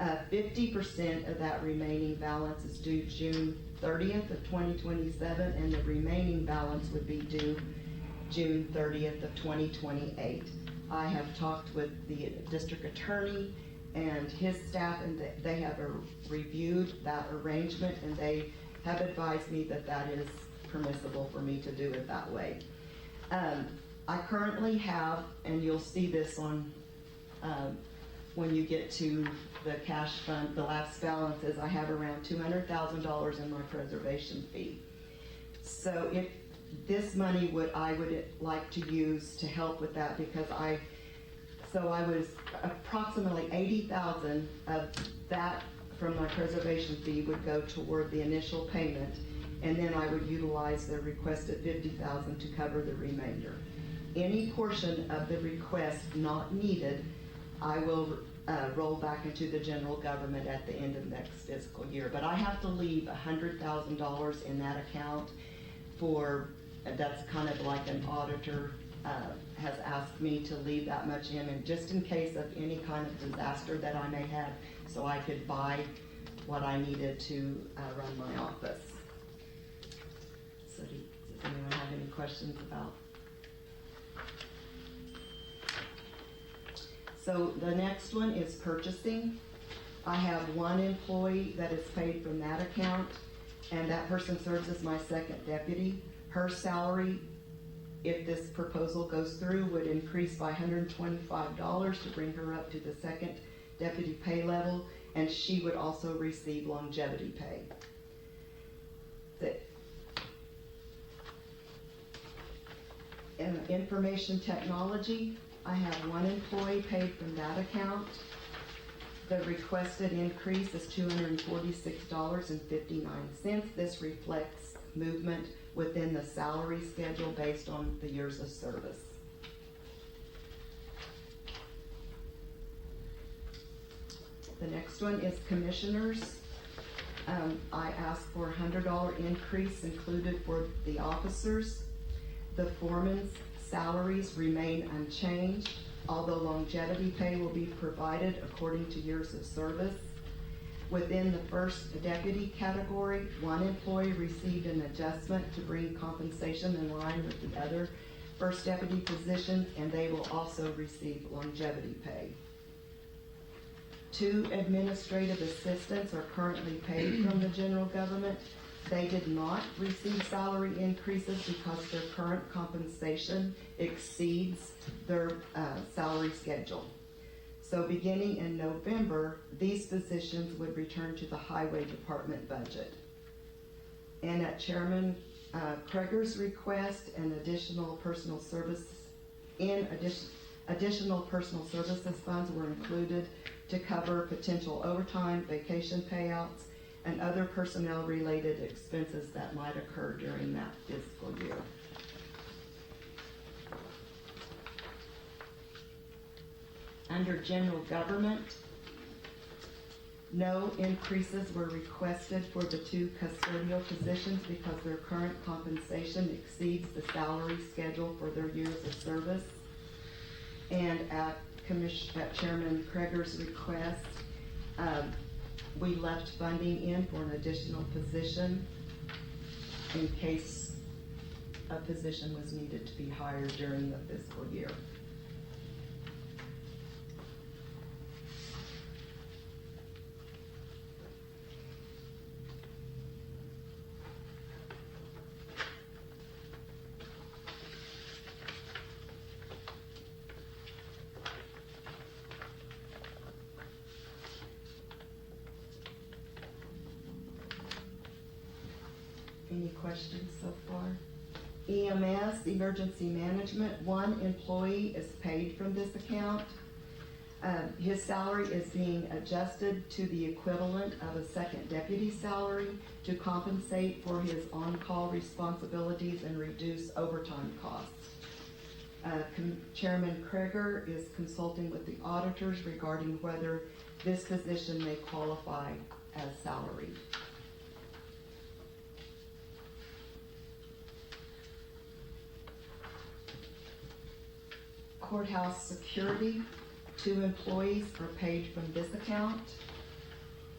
50% of that remaining balance is due June 30th of 2027, and the remaining balance would be due June 30th of 2028. I have talked with the district attorney and his staff, and they have reviewed that arrangement, and they have advised me that that is permissible for me to do it that way. I currently have, and you'll see this on when you get to the cash fund, the last balances, I have around $200,000 in my preservation fee. So if this money I would like to use to help with that, because I was approximately $80,000 of that from my preservation fee would go toward the initial payment, and then I would utilize the requested $50,000 to cover the remainder. Any portion of the request not needed, I will roll back into the general government at the end of next fiscal year. But I have to leave $100,000 in that account for, that's kind of like an auditor has asked me to leave that much in, and just in case of any kind of disaster that I may have, so I could buy what I needed to run my office. So does anyone have any questions about? So the next one is purchasing. I have one employee that is paid from that account, and that person serves as my second deputy. Her salary, if this proposal goes through, would increase by $125 to bring her up to the second deputy pay level, and she would also receive longevity pay. In information technology, I have one employee paid from that account. The requested increase is $246.59. This reflects movement within the salary schedule based on the years of service. The next one is commissioners. I asked for a $100 increase included for the officers. The foreman's salaries remain unchanged, although longevity pay will be provided according to years of service. Within the first deputy category, one employee received an adjustment to bring compensation in line with the other first deputy positions, and they will also receive longevity pay. 2 administrative assistants are currently paid from the general government. They did not receive salary increases because their current compensation exceeds their salary schedule. So beginning in November, these positions would return to the highway department budget. And at Chairman Kreger's request, additional personal services funds were included to cover potential overtime, vacation payouts, and other personnel-related expenses that might occur during that fiscal year. Under general government, no increases were requested for the 2 custodial positions because their current compensation exceeds the salary schedule for their years of service. And at Chairman Kreger's request, we left funding in for an additional position in case a position was needed to be hired during the fiscal year. Any questions so far? EMS, emergency management, 1 employee is paid from this account. His salary is being adjusted to the equivalent of a second deputy salary to compensate for his on-call responsibilities and reduce overtime costs. Chairman Kreger is consulting with the auditors regarding whether this position may qualify as salaried. Courthouse security, 2 employees are paid from this account,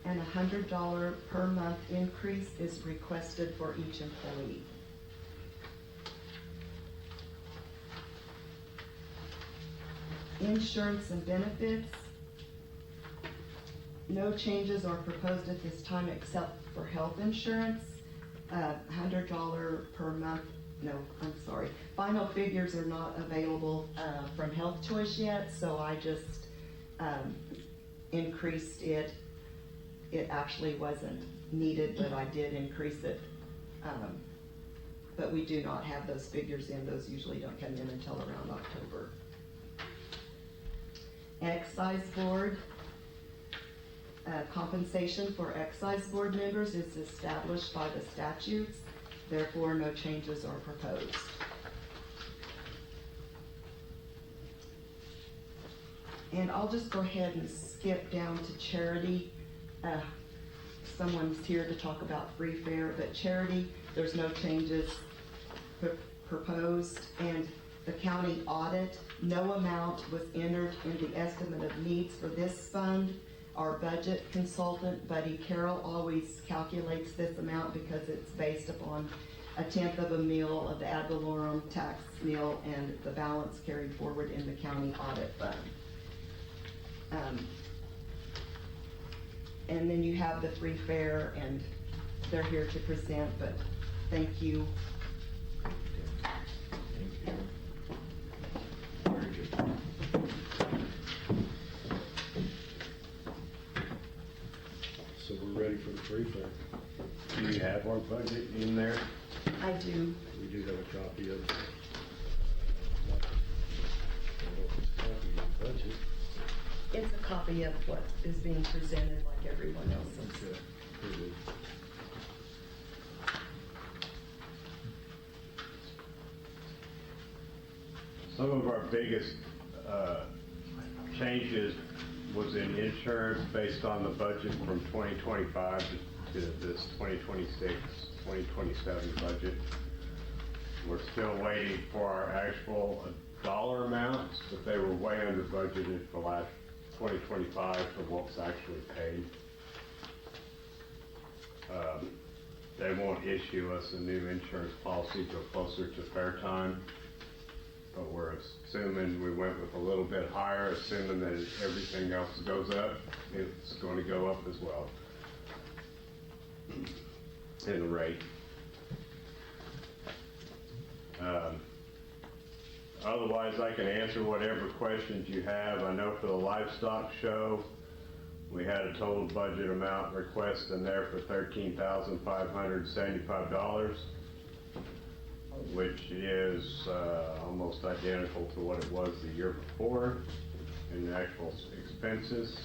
and a $100 per month increase is requested for each employee. Insurance and benefits, no changes are proposed at this time except for health insurance, $100 per month. No, I'm sorry. Final figures are not available from Health Choice yet, so I just increased it. It actually wasn't needed, but I did increase it. But we do not have those figures in. Those usually don't come in until around October. Excise board. Compensation for excise board members is established by the statutes. Therefore, no changes are proposed. And I'll just go ahead and skip down to charity. Someone's here to talk about free fare, but charity, there's no changes proposed. And the county audit, no amount was entered in the estimate of needs for this fund. Our budget consultant, Buddy Carroll, always calculates this amount because it's based upon 1/10 of a meal of the ad valorem tax meal and the balance carried forward in the county audit fund. And then you have the free fare, and they're here to present, but thank you. Thank you. Very good. So we're ready for the free fare. Do you have our budget in there? I do. We do have a copy of the budget. It's a copy of what is being presented like everyone else's. Okay. Very good. Some of our biggest changes was in insurance based on the budget from 2025 to this 2026, 2027 budget. We're still waiting for our actual dollar amounts, but they were way under budgeted for last 2025 for what was actually paid. They won't issue us a new insurance policy till closer to fair time, but we're assuming we went with a little bit higher, assuming that everything else goes up, it's going to go up as well in the rate. Otherwise, I can answer whatever questions you have. I know for the livestock show, we had a total budget amount request in there for $13,575, which is almost identical to what it was the year before in the actual expenses.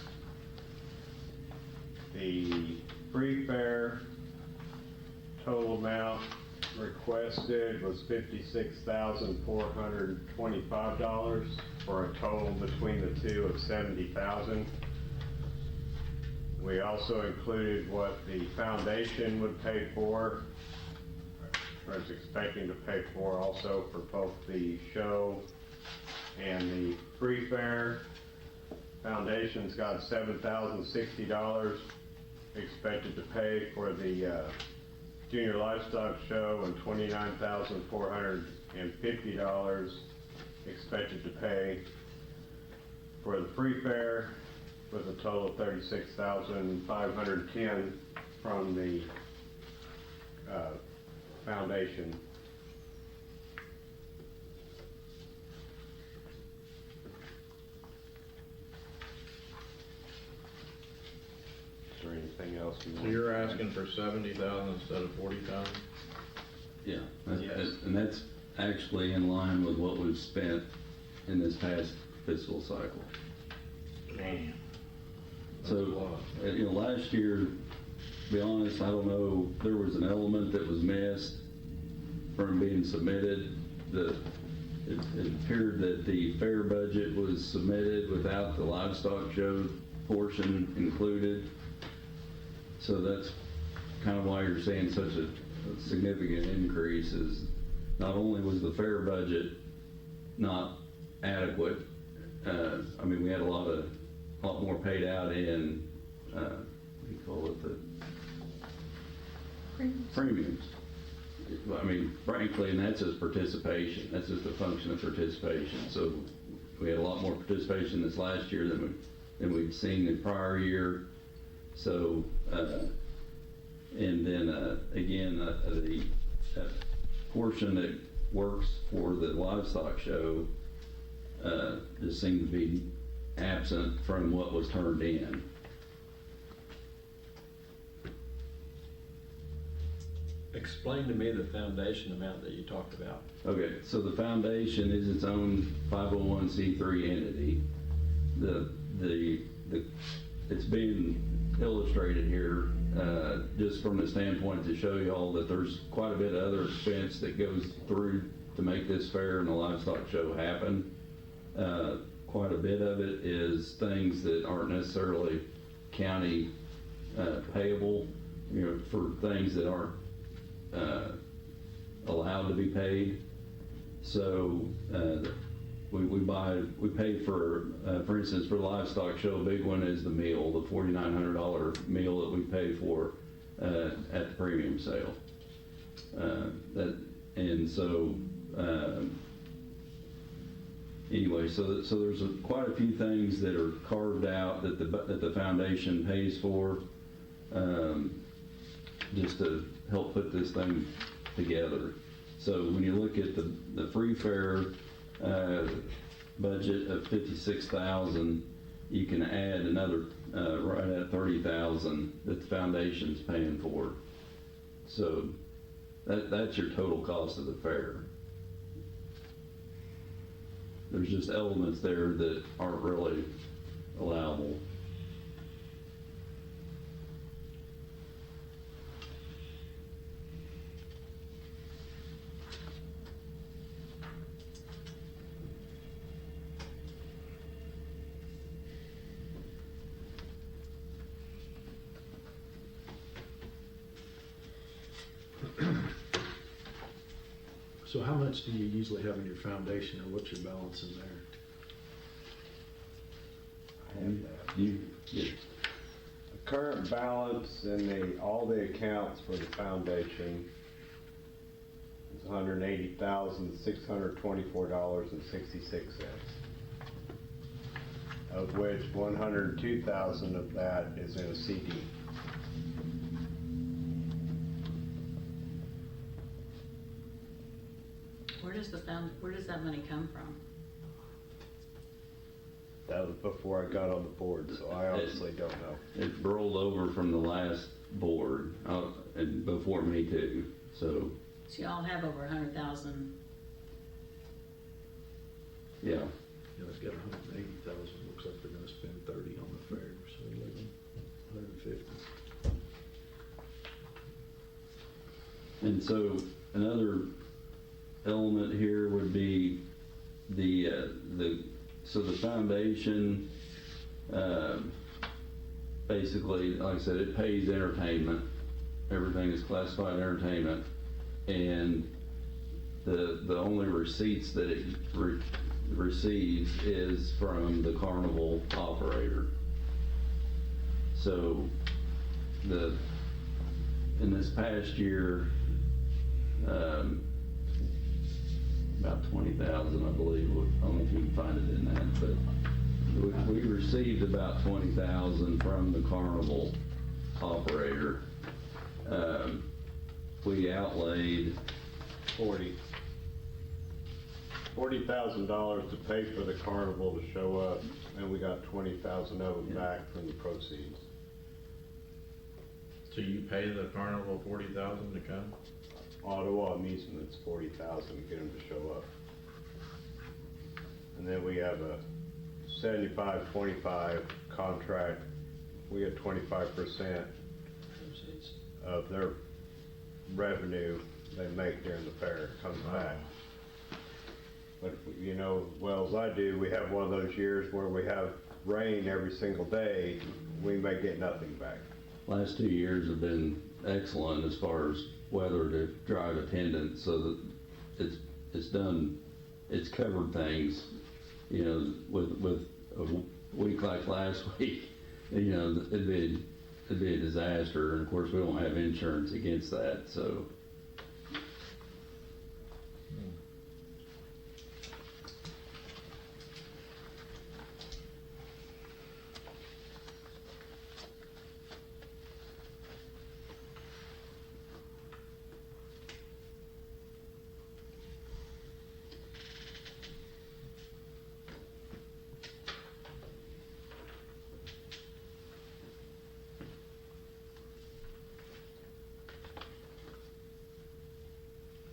The free fare total amount requested was $56,425 for a total between the two of $70,000. We also included what the foundation would pay for. I was expecting to pay for also for both the show and the free fare. Foundation's got $7,060 expected to pay for the Junior Livestock Show and $29,450 expected to pay for the free fare, with a total of $36,510 from the foundation. Is there anything else you want? So you're asking for 70,000 instead of 40,000? Yeah, Yes. and that's actually in line with what we've spent in this past fiscal cycle. Man. So, last year, to be honest, I don't know, there was an element that was missed from being submitted. It appeared that the fair budget was submitted without the livestock show portion included. So that's kind of why you're seeing such a significant increase, is not only was the fair budget not adequate, I mean, we had a lot more paid out in, what do you call it, the premiums. I mean, frankly, and that's just participation. That's just a function of participation. So we had a lot more participation this last year than we'd seen the prior year. So, and then again, the portion that works for the livestock show just seemed to be absent from what was turned in. Explain to me the foundation amount that you talked about. Okay, so the foundation is its own 501c3 entity. It's being illustrated here just from the standpoint to show y'all that there's quite a bit of other expense that goes through to make this fair and the livestock show happen. Quite a bit of it is things that aren't necessarily county payable, for things that aren't allowed to be paid. So we pay for instance, for the livestock show, a big one is the meal, the $4,900 meal that we pay for at the premium sale. Anyway, so there's quite a few things that are carved out that the foundation pays for, just to help put this thing together. So when you look at the free fare budget of $56,000, you can add another right at $30,000 that the foundation's paying for. So that's your total cost of the fair. There's just elements there that aren't really allowable. So how much do you usually have in your foundation, or what's your balance in there? The current balance in all the accounts for the foundation is $180,624.66, of which $102,000 of that is in a CD. Where does that money come from? That was before I got on the board, so I honestly don't know. It rolled over from the last board, and before me too, so, So y'all have over 100,000. yeah. You know, it's got 180,000, looks like they're gonna spend 30 on the fair, so 150. And so another element here would be the foundation, basically, like I said, it pays entertainment. Everything is classified entertainment. And the only receipts that it receives is from the carnival operator. So in this past year, about 20,000, I believe. I don't know if you can find it in that, but we received about 20,000 from the carnival operator. We outlaid $40,000 to pay for the carnival to show up, and we got 20,000 of them back from the proceeds. So you pay the carnival 40,000 to come? Ottawa Amusements, 40,000 to get them to show up. And then we have a 75-25 contract. We get 25% of their revenue they make during the fair comes back. But you know, as well as I do, we have one of those years where we have rain every single day, we may get nothing back. last 2 years have been excellent as far as weather to drive attendance, so that it's covered things, you know, with a week like last week, you know, it'd be a disaster, and of course we don't have insurance against that, so.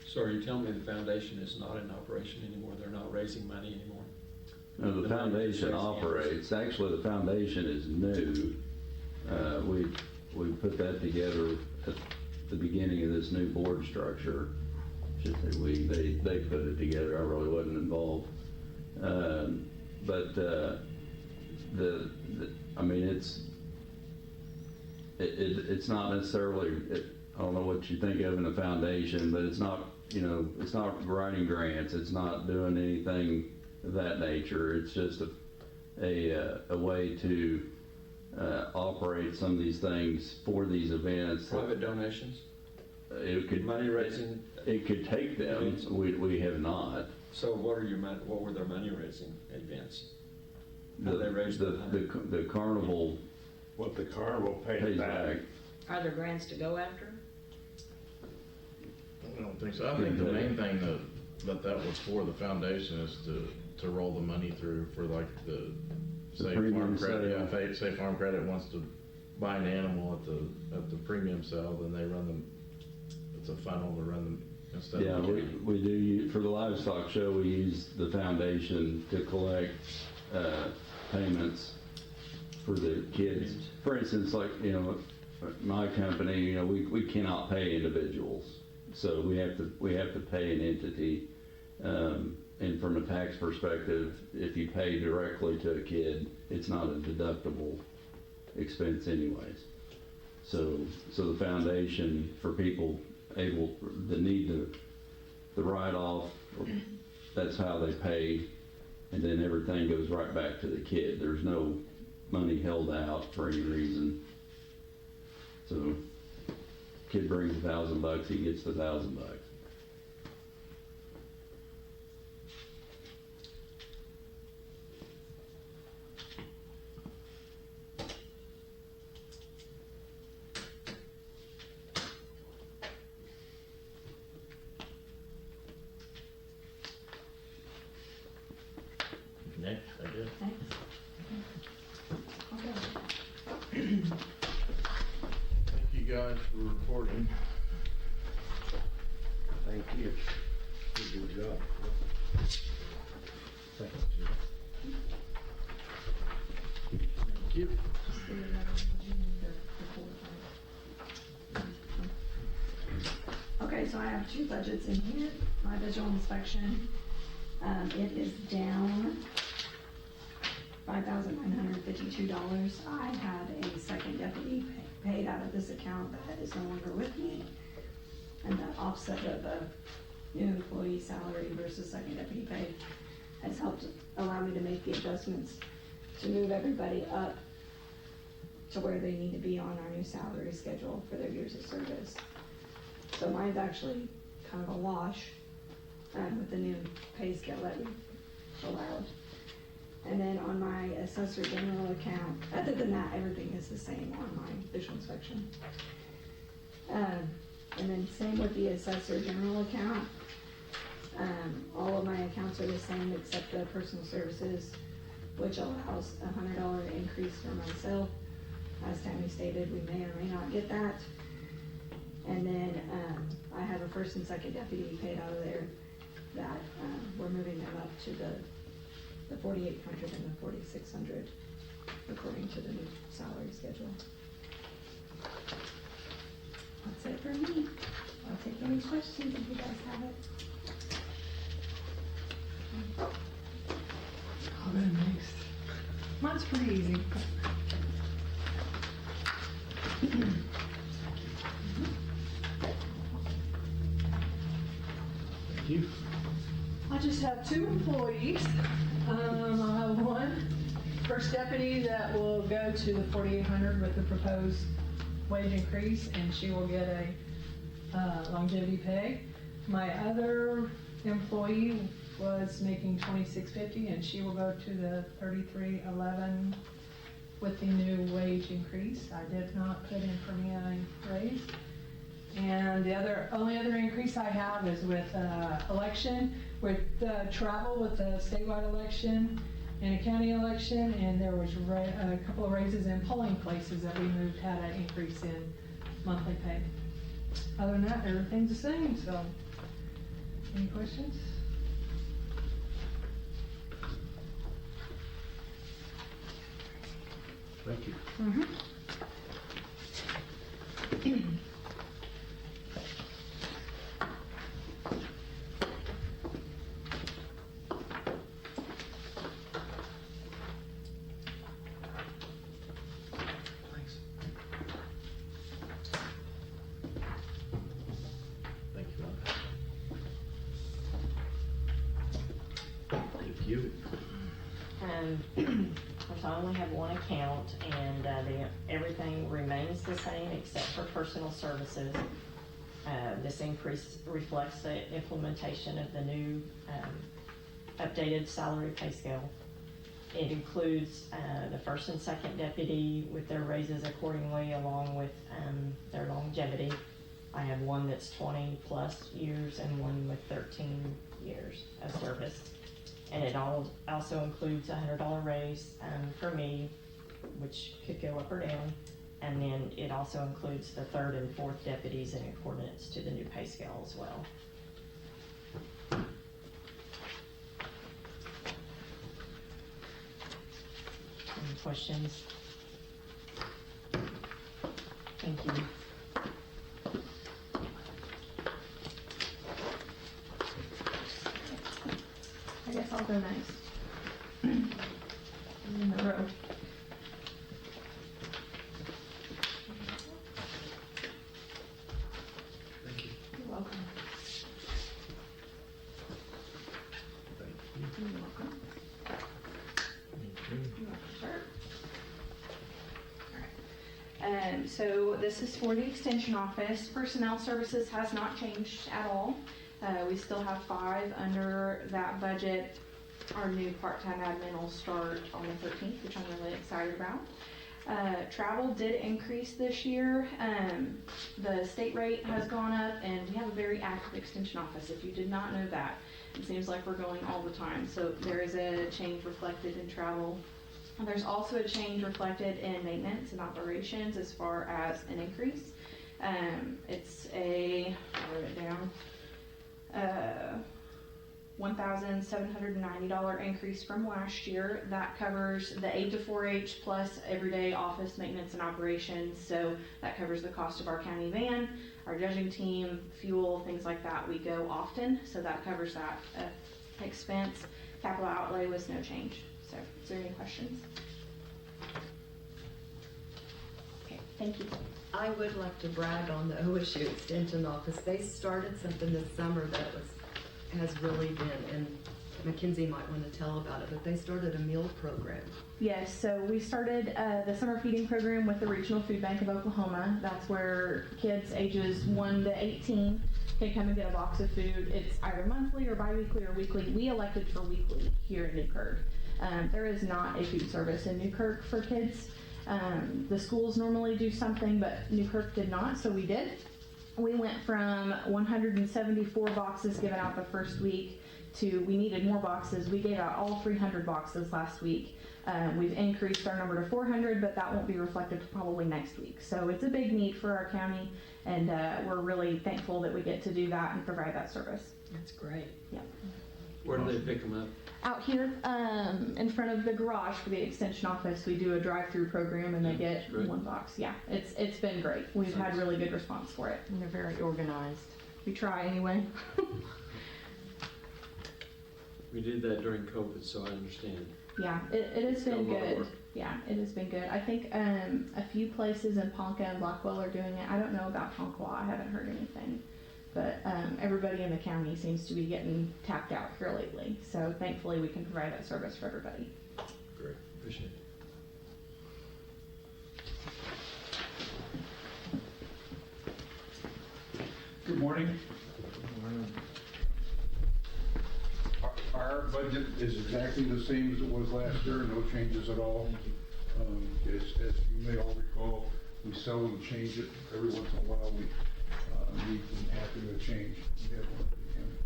So are you telling me the foundation is not in operation anymore? They're not raising money anymore? No, the foundation operates. Actually, the foundation is new. We put that together at the beginning of this new board structure. Should say they put it together. I really wasn't involved. I mean, it's not necessarily. I don't know what you think of in a foundation, but it's not. You know, it's not writing grants. It's not doing anything of that nature. It's just a way to operate some of these things for these events. Private donations? It could Money raising? It could take them. We have not. So what were their money raising events? How they raised the carnival. What the carnival pays pays back. Are there grants to go after? I don't think so. I think the main thing that was for the foundation is to roll the money through for like the say premium Farm Credit. sale. Yeah, if say Farm Credit wants to buy an animal at the premium sale, then they run them. It's a funnel to run them instead. Yeah, of we do use, for the livestock show. We use the foundation to collect payments for the kids. For instance, like, you know, my company, you know, we cannot pay individuals, so we have to pay an entity. And from a tax perspective, if you pay directly to a kid, it's not a deductible expense anyways. So the foundation, for people that need the write-off, that's how they pay, and then everything goes right back to the kid. There's no money held out for any reason. So, kid brings $1,000, he gets the $1,000. Next, I guess. Thanks. Thank you guys for reporting. Thank you. Good job. Thank you. Okay, so I have two budgets in here. My visual inspection, it is down $5,952. I had a second deputy paid out of this account that is no longer with me. And the offset of the new employee salary versus second deputy pay has helped allow me to make the adjustments to move everybody up to where they need to be on our new salary schedule for their years of service. So mine's actually kind of a wash with the new pay scale that we allowed. And then on my assessor general account, other than that, everything is the same on my visual inspection. And then same with the assessor general account. All of my accounts are the same except the personal services, which allows a $100 increase for myself. As Tammy stated, we may or may not get that. And then I have a first and second deputy paid out of there that we're moving them up to the 4,800 and the 4,600 according to the new salary schedule. That's it for me. I'll take any questions if you guys have it. I'll go next. Mine's pretty easy. Thank you. I just have two employees. I'll have one first deputy that will go to the 4,800 with the proposed wage increase, and she will get a longevity pay. My other employee was making $26.50, and she will go to the 33.11 with the new wage increase. I did not put in for me a raise. And the only other increase I have is with election, with travel with the statewide election and a county election, and there was a couple of raises in polling places that we moved, had an increase in monthly pay. Other than that, everything's the same, so. Any questions? Thank you. Thank you. Thank you. Of course, I only have one account, and everything remains the same except for personal services. This increase reflects the implementation of the new updated salary pay scale. It includes the first and second deputy with their raises accordingly, along with their longevity. I have one that's 20 plus years and one with 13 years of service. And it also includes a $100 raise for me, which could go up or down. And then it also includes the third and fourth deputies in accordance to the new pay scale as well. Any questions? Thank you. I guess I'll go next. In the row. Thank you. You're welcome. So this is for the extension office. Personnel services has not changed at all. We still have 5 under that budget. Our new part-time admin will start on the 13th, which I'm really excited about. Travel did increase this year. The state rate has gone up, and we have a very active extension office. If you did not know that, it seems like we're going all the time. So there is a change reflected in travel. And there's also a change reflected in maintenance and operations as far as an increase. It's a, I wrote it down, $1,790 increase from last year. That covers the 8 to 4-H plus everyday office maintenance and operations. So that covers the cost of our county van, our judging team, fuel, things like that. We go often, so that covers that expense. Capital outlay was no change. So, is there any questions? Okay, thank you. I would like to brag on the OSU Extension Office. They started something this summer that has really been, and Mackenzie might want to tell about it, but they started a meal program. Yes, so we started the summer feeding program with the Regional Food Bank of Oklahoma. That's where kids ages 1 to 18 can come and get a box of food. It's either monthly or bi-weekly or weekly. We elected for weekly here in Newkirk. There is not a food service in Newkirk for kids. The schools normally do something, but Newkirk did not, so we did. We went from 174 boxes given out the first week to we needed more boxes. We gave out all 300 boxes last week. We've increased our number to 400, but that won't be reflected probably next week. So it's a big need for our county, and we're really thankful that we get to do that and provide that service. That's great. Yeah. Where do they pick them up? Out here, in front of the garage for the extension office, we do a drive-through program, and they get Great. 1 box. Yeah, it's been great. We've had really good response for it. And they're very organized. We try anyway. We did that during COVID, so I understand. Yeah, it has Got a been lot of good. work. Yeah, it has been good. I think a few places in Ponca and Blackwell are doing it. I don't know about Tonkawa. I haven't heard anything. But everybody in the county seems to be getting tapped out here lately. So thankfully we can provide that service for everybody. Great, appreciate it. Good morning. Our budget is exactly the same as it was last year, no changes at all. As you may all recall, we seldom change it. Every once in a while, we need to have to do a change. We have one for the county.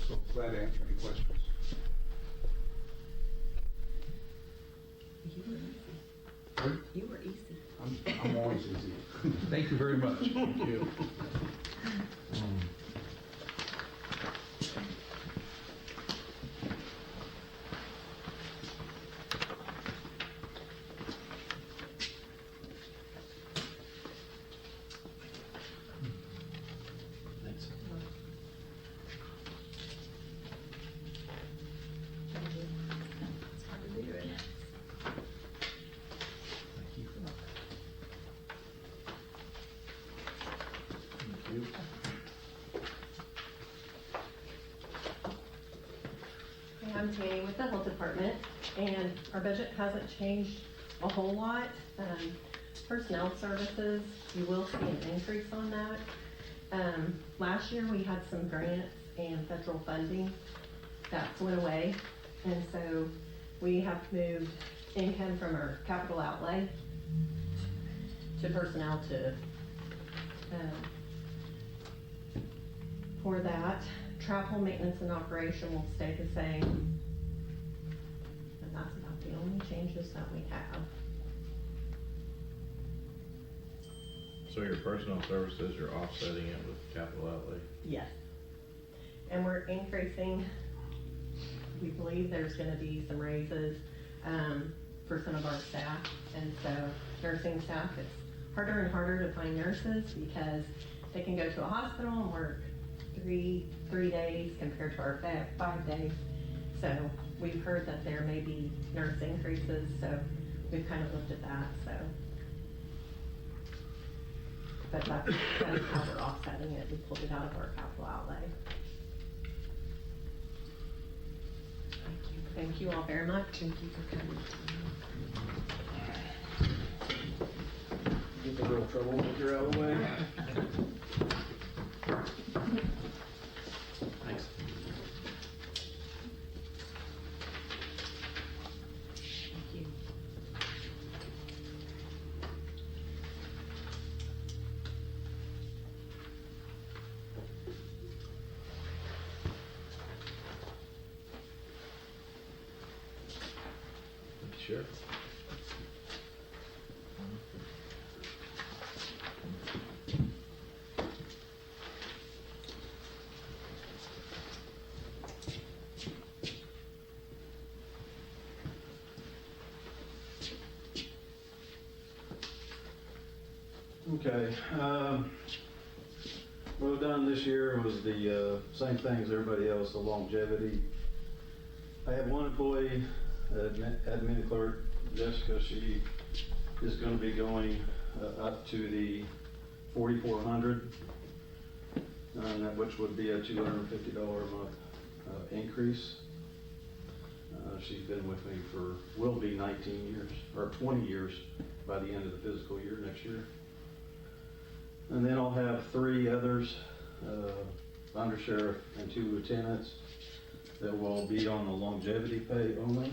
So glad to answer any questions. You were easy. Pardon? You were easy. I'm always easy. Thank you very much. Thank you. Thanks. It's hard to do it. Thank you. Hi, I'm Tammy with the Health Department, and our budget hasn't changed a whole lot. Personnel services, you will see an increase on that. Last year, we had some grants and federal funding that went away, and so we have moved income from our capital outlay to personnel to, for that. Travel, maintenance, and operation will stay the same. And that's about the only changes that we have. So your personal services, you're offsetting it with capital outlay? Yes. And we're increasing, we believe there's gonna be some raises, for some of our staff. And so nursing staff, it's harder and harder to find nurses because they can go to a hospital and work three days compared to our 5 days. So we've heard that there may be nurse increases, so we've kind of looked at that, so. But that's how we're offsetting it. We pulled it out of our capital outlay. Thank you all very much. Thank you for coming. troublemaker out of the way. Thanks. Thank you. Sure. Okay, what we've done this year was the same thing as everybody else, the longevity. I have one employee, admin clerk, Jessica. She is going to be going up to the 4,400, which would be a $250 a month increase. She's been with me will be 19 years, or 20 years by the end of the fiscal year next year. And then I'll have 3 others, undersheriff and 2 lieutenants, that will be on the longevity pay only.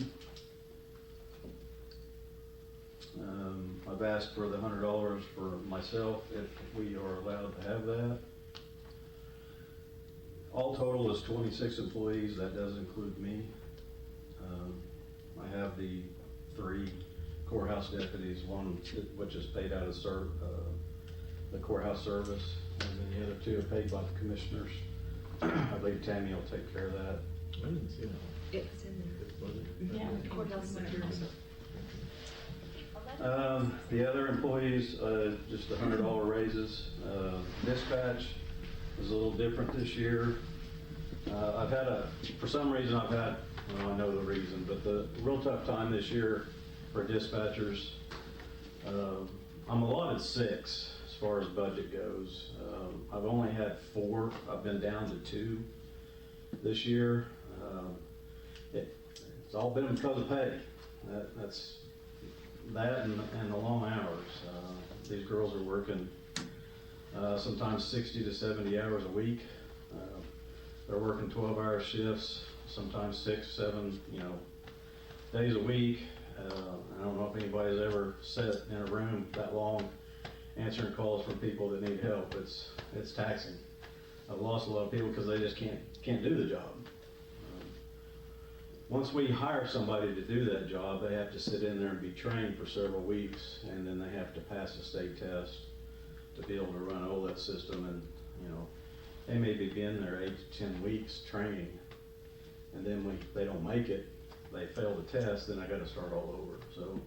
I've asked for the $100 for myself if we are allowed to have that. All total is 26 employees. That does include me. I have the 3 courthouse deputies, one which is paid out of the courthouse service, and then the other 2 are paid by the commissioners. I believe Tammy will take care of that. I didn't see that. It's in there. Yeah. The courthouse security. The other employees, just the $100 raises. Dispatch is a little different this year. For some reason well, I know the reason, but the real tough time this year for dispatchers. I'm allotted 6 as far as budget goes. I've only had 4. I've been down to 2 this year. It's all been because of pay. That's that and the long hours. These girls are working sometimes 60 to 70 hours a week. They're working 12-hour shifts, sometimes 6, 7, days a week. I don't know if anybody's ever sat in a room that long answering calls from people that need help. It's taxing. I've lost a lot of people because they just can't do the job. Once we hire somebody to do that job, they have to sit in there and be trained for several weeks, and then they have to pass a state test to be able to run OLED system. And they may be in there 8 to 10 weeks training, and then when they don't make it, they fail the test, then I got to start all over. So,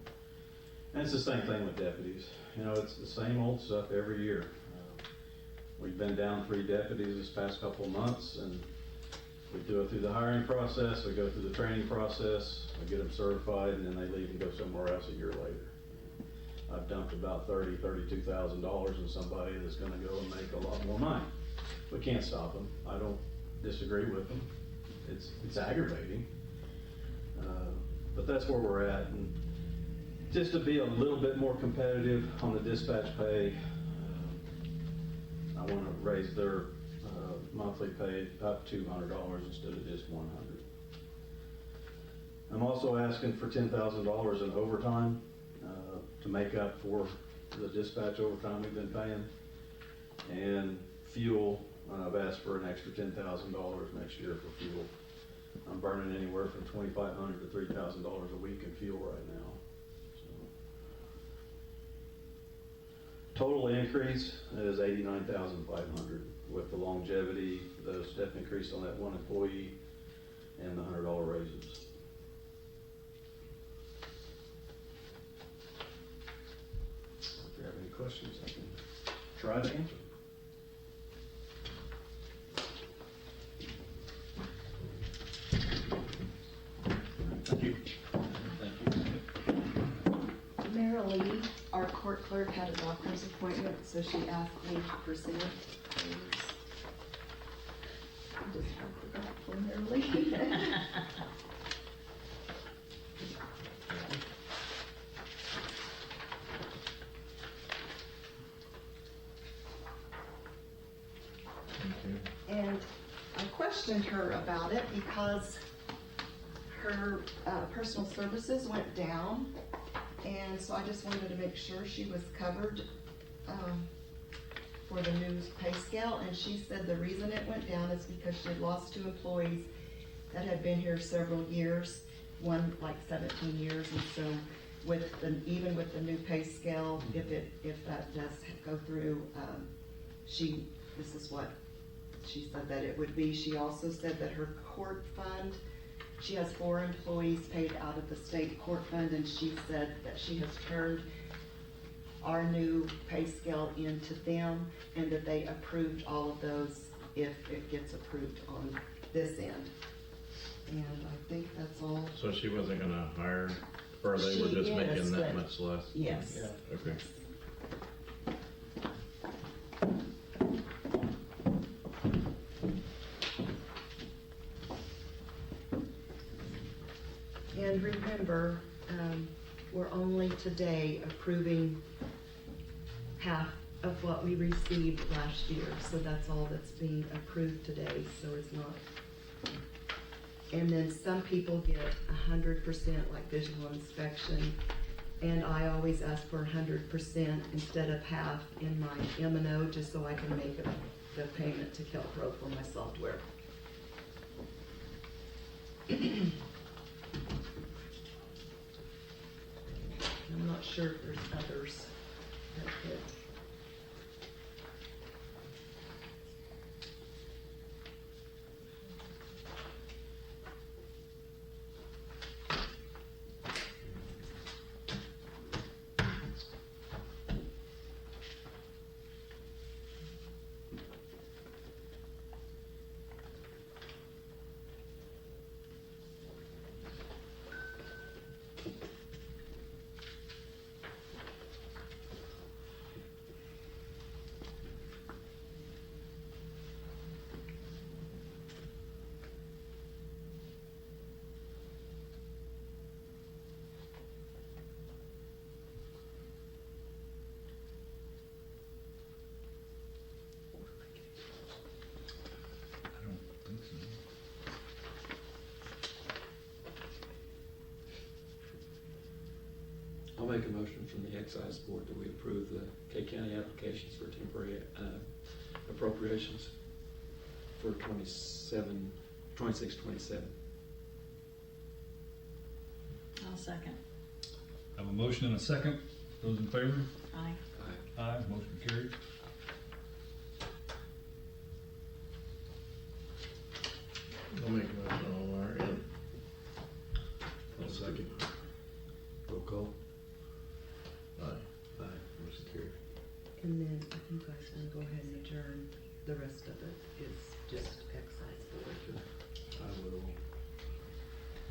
and it's the same thing with deputies. It's the same old stuff every year. We've been down 3 deputies this past couple of months, and we do it through the hiring process, we go through the training process, we get them certified, and then they leave and go somewhere else a year later. I've dumped about $32,000 in somebody that's going to go and make a lot more money. We can't stop them. I don't disagree with them. It's aggravating, but that's where we're at. And just to be a little bit more competitive on the dispatch pay, I want to raise their monthly pay up $200 instead of just $100. I'm also asking for $10,000 in overtime to make up for the dispatch overtime we've been paying. And fuel, I've asked for an extra $10,000 next year for fuel. I'm burning anywhere from $2,500 to $3,000 a week in fuel right now. So, total increase is $89,500 with the longevity, the step increase on that one employee, and the $100 raises. If you have any questions, I can try to answer. Thank you. Mara Lee, our court clerk, had a doctor's appointment, so she asked me to present. I just forgot for Mara Lee. questioned her about it because her personal services went down. And so I just wanted to make sure she was covered for the new pay scale. And she said the reason it went down is because she had lost 2 employees that had been here several years, one like 17 years. And so even with the new pay scale, if that does go through, this is what she said that it would be. She also said that her court fund, she has 4 employees paid out of the state court fund, and she said that she has turned our new pay scale into them, and that they approved all of those if it gets approved on this end. And I think that's all. So she wasn't gonna hire, or they were She just is, making that but- much less? Yes. Yeah. Okay. And remember, we're only today approving half of what we received last year, so that's all that's being approved today, so it's not. And then some people get 100% like visual inspection, and I always ask for 100% instead of half in my M&O, just so I can make the payment to Kelpro for my software. I'm not sure if there's others that fit. I don't think so. I'll make a motion from the Excise Board that we approve the K County applications for temporary appropriations for 26, 27. I'll second. I have a motion and a second. Those in favor? Aye. Aye, motion carried. I'll make a motion on our end. I'll second. Roll call. Aye. Aye. Motion carried. And then if you guys want to go ahead and adjourn, the rest of it is just excise board. I will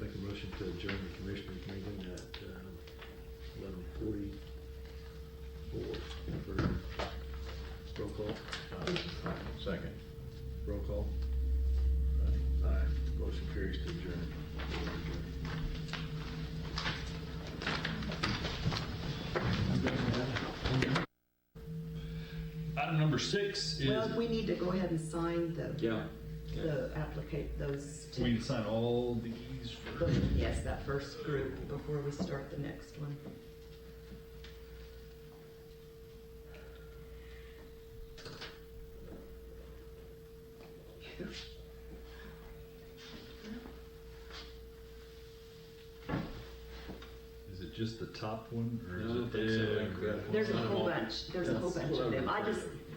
make a motion to adjourn the commissioners meeting at 11:44. Roll call. Second. Roll call. Aye. Motion carries to adjourn. Item number 6 is, Well, we need to go ahead and sign Yeah. the applicate, those we need two. to sign all these for. Yes, that first group before we start the next one. Is it just the top one, or No, I is don't think so. it? I think we have There's a whole bunch, of them. I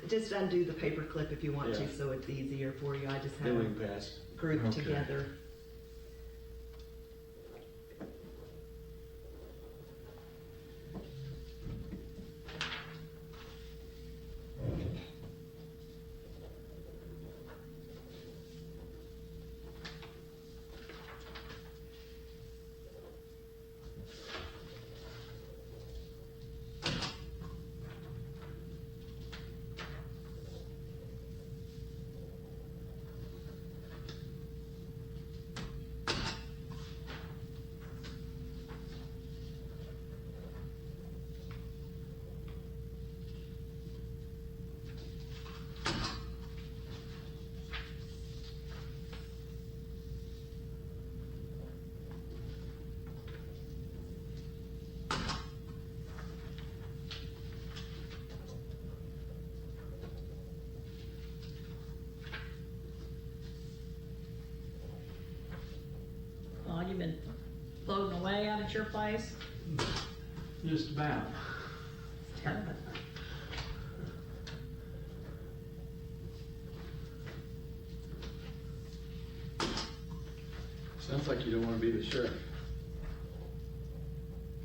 just undo the paper clip if you want Yeah. to, so it's easier for you. I just have Then we can them pass. grouped Okay. together. been floating away out at your place? Just about. It's terrible. Sounds like you don't want to be the sheriff.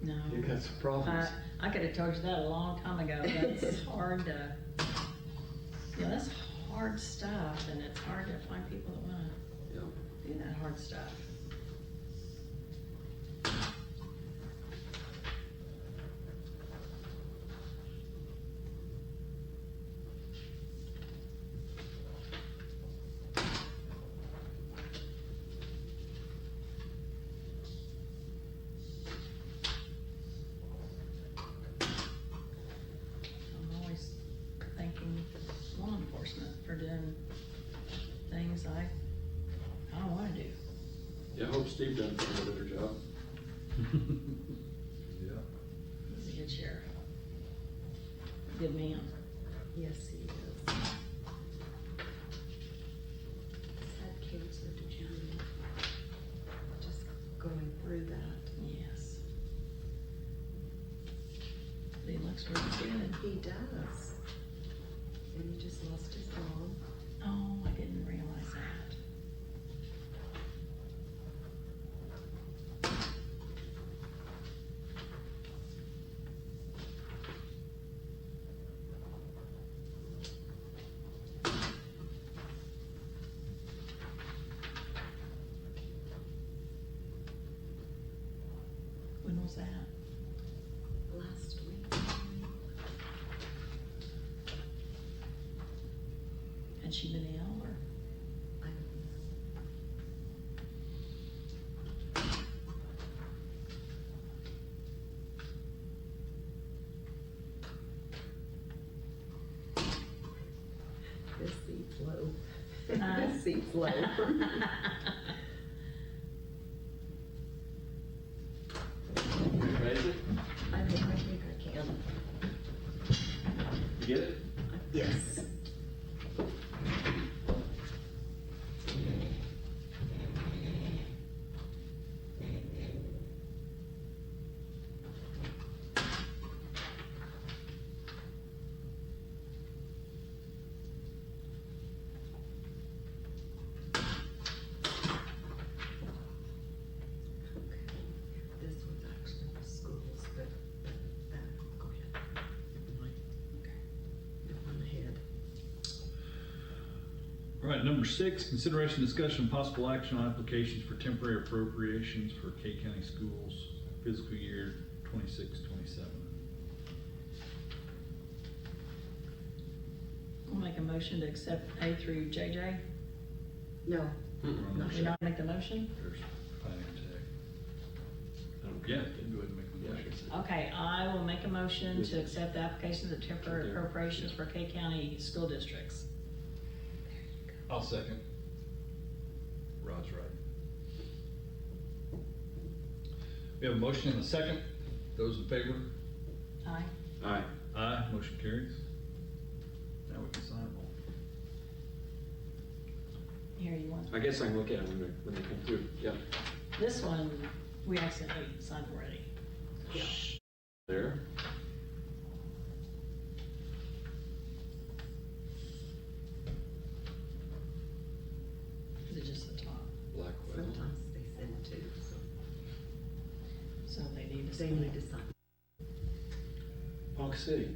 No. You got some problems. I could have told you that a long time ago. That's hard to, that's hard stuff, and it's hard to find people that want Yep. to do that hard stuff. I'm always thanking law enforcement for doing things I don't want to do. Yeah, I hope Steve done a better job. Yeah. He's a good sheriff. Good man. Yes, he is. Had cancer, did you read? Just going through that. Yes. But he looks really good. He does. And he just lost his mom. Oh, I didn't realize that. When was that? Last week. Had she been ill or? I don't know. This seat's low. This seat's low. Raise it. I think I can. You get it? Yes. This one's actually the schools, but go ahead. The one ahead. All right, number 6, consideration, discussion, and possible action on applications for temporary appropriations for K County Schools fiscal year 26-27. I'll make a motion to accept A through JJ. No. Did you not make the motion? There's planning tech. Okay. Yeah, then go ahead and make the Yeah, I motion. can see. Okay, I will make a motion to accept the applications of temporary appropriations for K County school districts. I'll second. Rod's right. We have a motion and a second. Those in favor? Aye. Aye. Aye, motion carries. Now we can sign them all. Here, you want, I guess I can look at it when they come through. Yeah. this one, we accidentally signed already. There. Is it just the top? Blackwell. Sometimes they send two, so So they need to they sign. need to sign. Ponca City.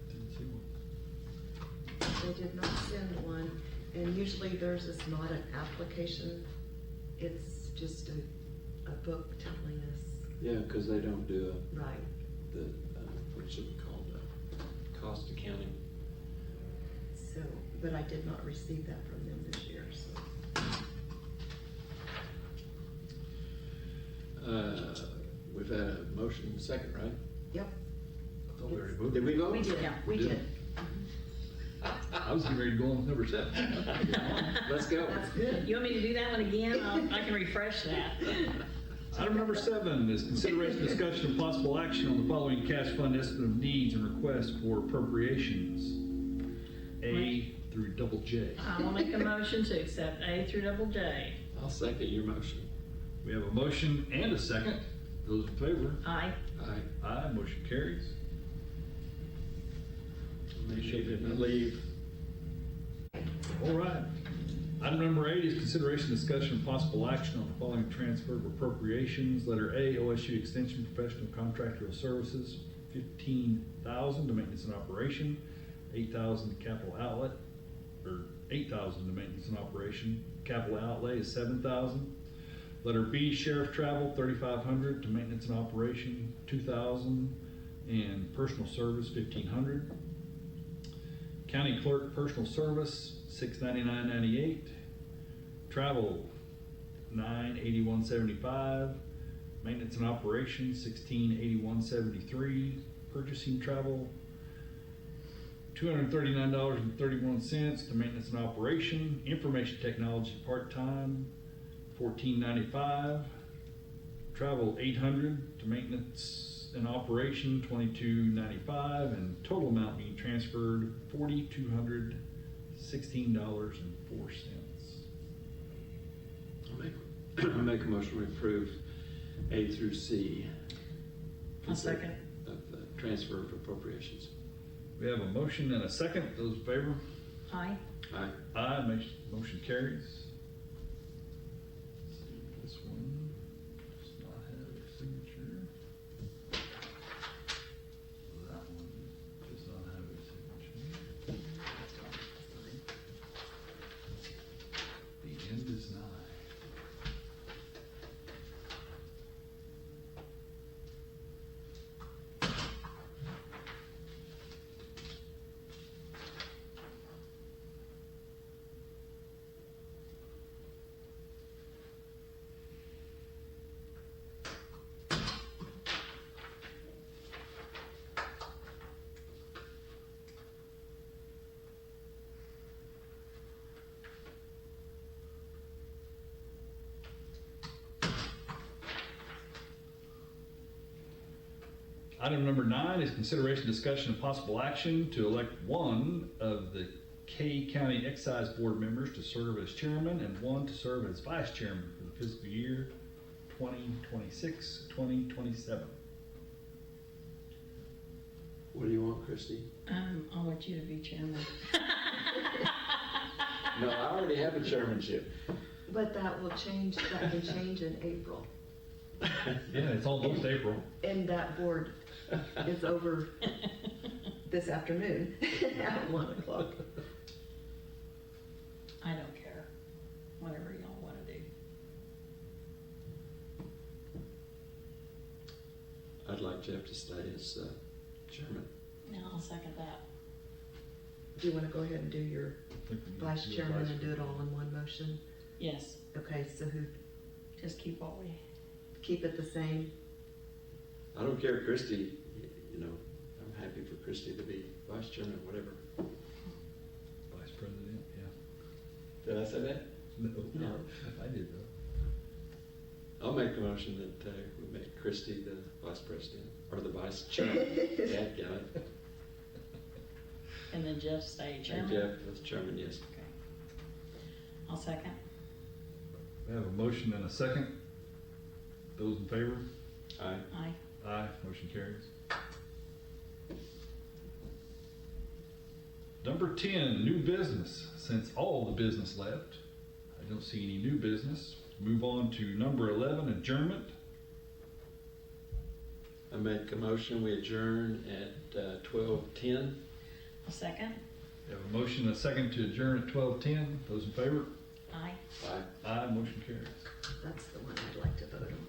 Didn't see one. They did not send one, and usually theirs is not an application. It's just a book telling us, Yeah, because they don't do right. what's it called, cost accounting. So, but I did not receive that from them this year, so. We've had a motion and a second, right? Yep, I thought we already moved. Did we vote? we did, Yeah. we did. I was getting ready to go on with number 7. Let's go. That's good. You want me to do that one again? I can refresh that. Item number 7 is consideration, discussion, and possible action on the following cash fund estimate of needs and requests for appropriations. A through double J. I will make a motion to accept A through double J. I'll second your motion. We have a motion and a second. Those in favor? Aye. Aye. Aye, motion carries. Appreciate it. Leave. All right. Item number 8 is consideration, discussion, and possible action on the following transfer of appropriations. Letter A, OSU Extension Professional Contractual Services, $15,000 to maintenance and operation, $8,000 to capital outlet, or $8,000 to maintenance and operation. Capital outlay is $7,000. Letter B, Sheriff Travel, $3,500 to maintenance and operation, $2,000, and personal service, $1,500. County Clerk Personal Service, $699.98. Travel, $981.75. Maintenance and Operations, $1681.73. Purchasing Travel, $239.31 to Maintenance and Operation. Information Technology Part-Time, $14.95. Travel, $800 to Maintenance and Operation, $22.95, and total amount being transferred, $4,216.04. I'll make a motion to approve A through C. I'll second. Of the transfer of appropriations. We have a motion and a second. Those in favor? Aye. Aye. Aye, motion carries. This one does not have a signature. That one does not have a signature. The end is nigh. Item number 9 is consideration, discussion, and possible action to elect one of the K County Excise Board members to serve as chairman and one to serve as vice chairman for the fiscal year 2026-2027. What do you want, Christie? I want you to be chairman. No, I already have a chairmanship. But that will change, that can change in April. Yeah, it's almost April. And that board is over this afternoon at 1 o'clock. I don't care. Whatever y'all want to do. I'd like Jeff to stay as chairman. No, I'll second that. Do you want to go ahead and do your vice chairman and do it all in one motion? Yes. Okay, so who, Just keep what we. keep it the same? I don't care, Christie, you know, I'm happy for Christie to be vice chairman, whatever. Vice President, yeah. Did I say that? No, I did though. I'll make a motion that we make Christie the vice president, or the vice chairman. Dad got it. And then Jeff stay And chairman? Jeff as chairman, yes. Okay. I'll second. We have a motion and a second. Those in favor? Aye. Aye. Aye, motion carries. Number 10, new business. Since all the business left, I don't see any new business. Move on to number 11, adjournment. I make a motion, we adjourn at 12:10. I'll second. We have a motion and a second to adjourn at 12:10. Those in favor? Aye. Aye. Aye, motion carries. That's the one I'd like to vote on.